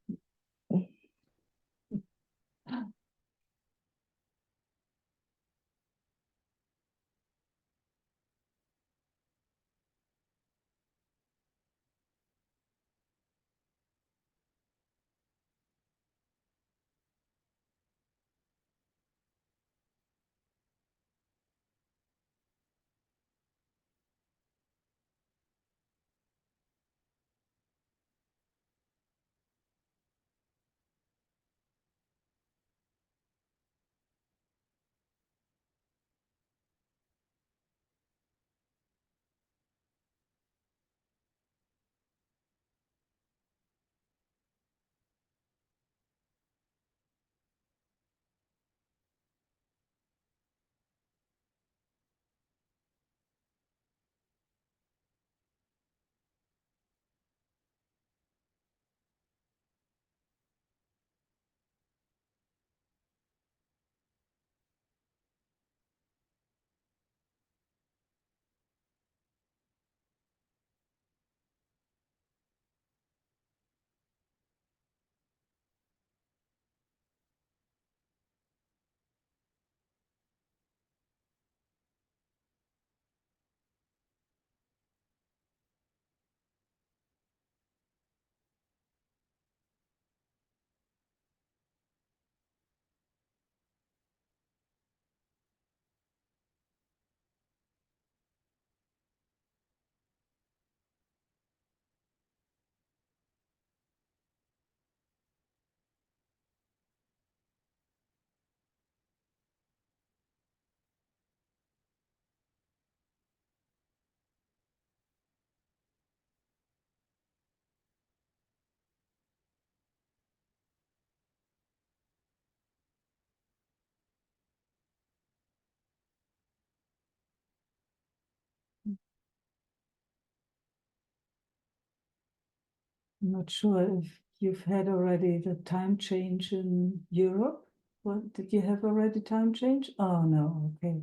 I'm not sure if you've had already the time change in Europe. What did you have already time change? Oh no, okay.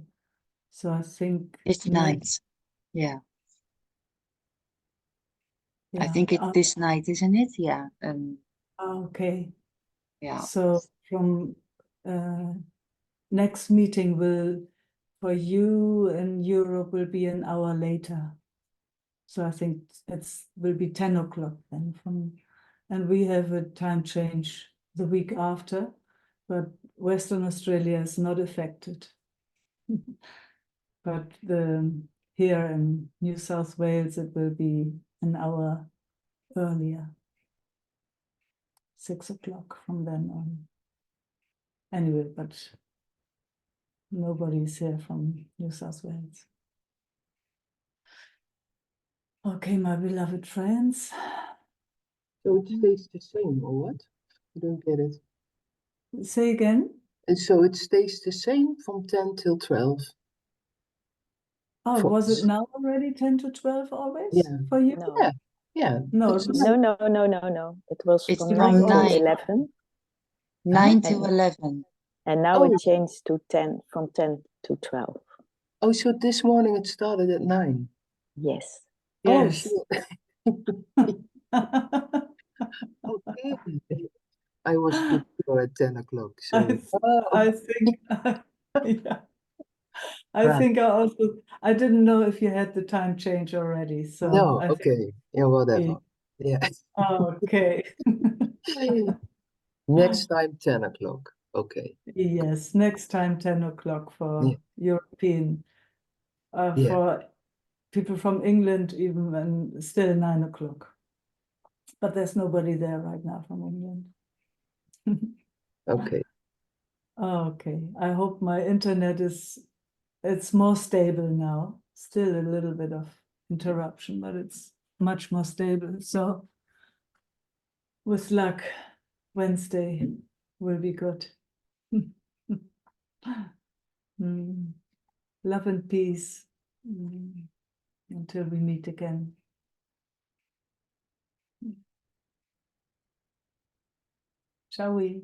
So I think It's night. Yeah. I yeah, think it's this night, isn't it? Yeah. okay. Yeah. So from next meeting will for you in Europe will be an hour later. So I think it's will be 10 o'clock then and we have a time change the week after, but Western Australia is not affected. But here in New South Wales it will be an hour earlier, 6 o'clock from then on. Anyway, but nobody's here from New South Wales. Okay, my beloved friends. So it stays the same, or what? I don't get it. Say again? And so it stays the same from 10 till 12. Oh, For was us. it now already 10 to 12 always Yeah. for you? No. Yeah. Yeah. No, that's it was, nice. No. It was It's from was 9 to always 11. 9 to And- 11. And now Oh. it changed to 10, from 10 to 12. Oh, so this morning it started at 9. Yes. Oh, yes. shit. Okay. I was put here at 10 o'clock. So, I think, yeah. I right. think I didn't know if you had the time change already. So No, I think, okay. Yeah, whatever. Yeah. okay. Next time, 10 o'clock. Okay. Yes, next time 10 o'clock for Yeah. European, Yeah. for people from England, even and still 9 o'clock. But there's nobody there right now from England. Okay. Okay, I hope my internet it's more stable now. Still a little bit of interruption, but it's much more stable. So with luck, Wednesday will be good. Love and peace. Until we meet again. Shall we?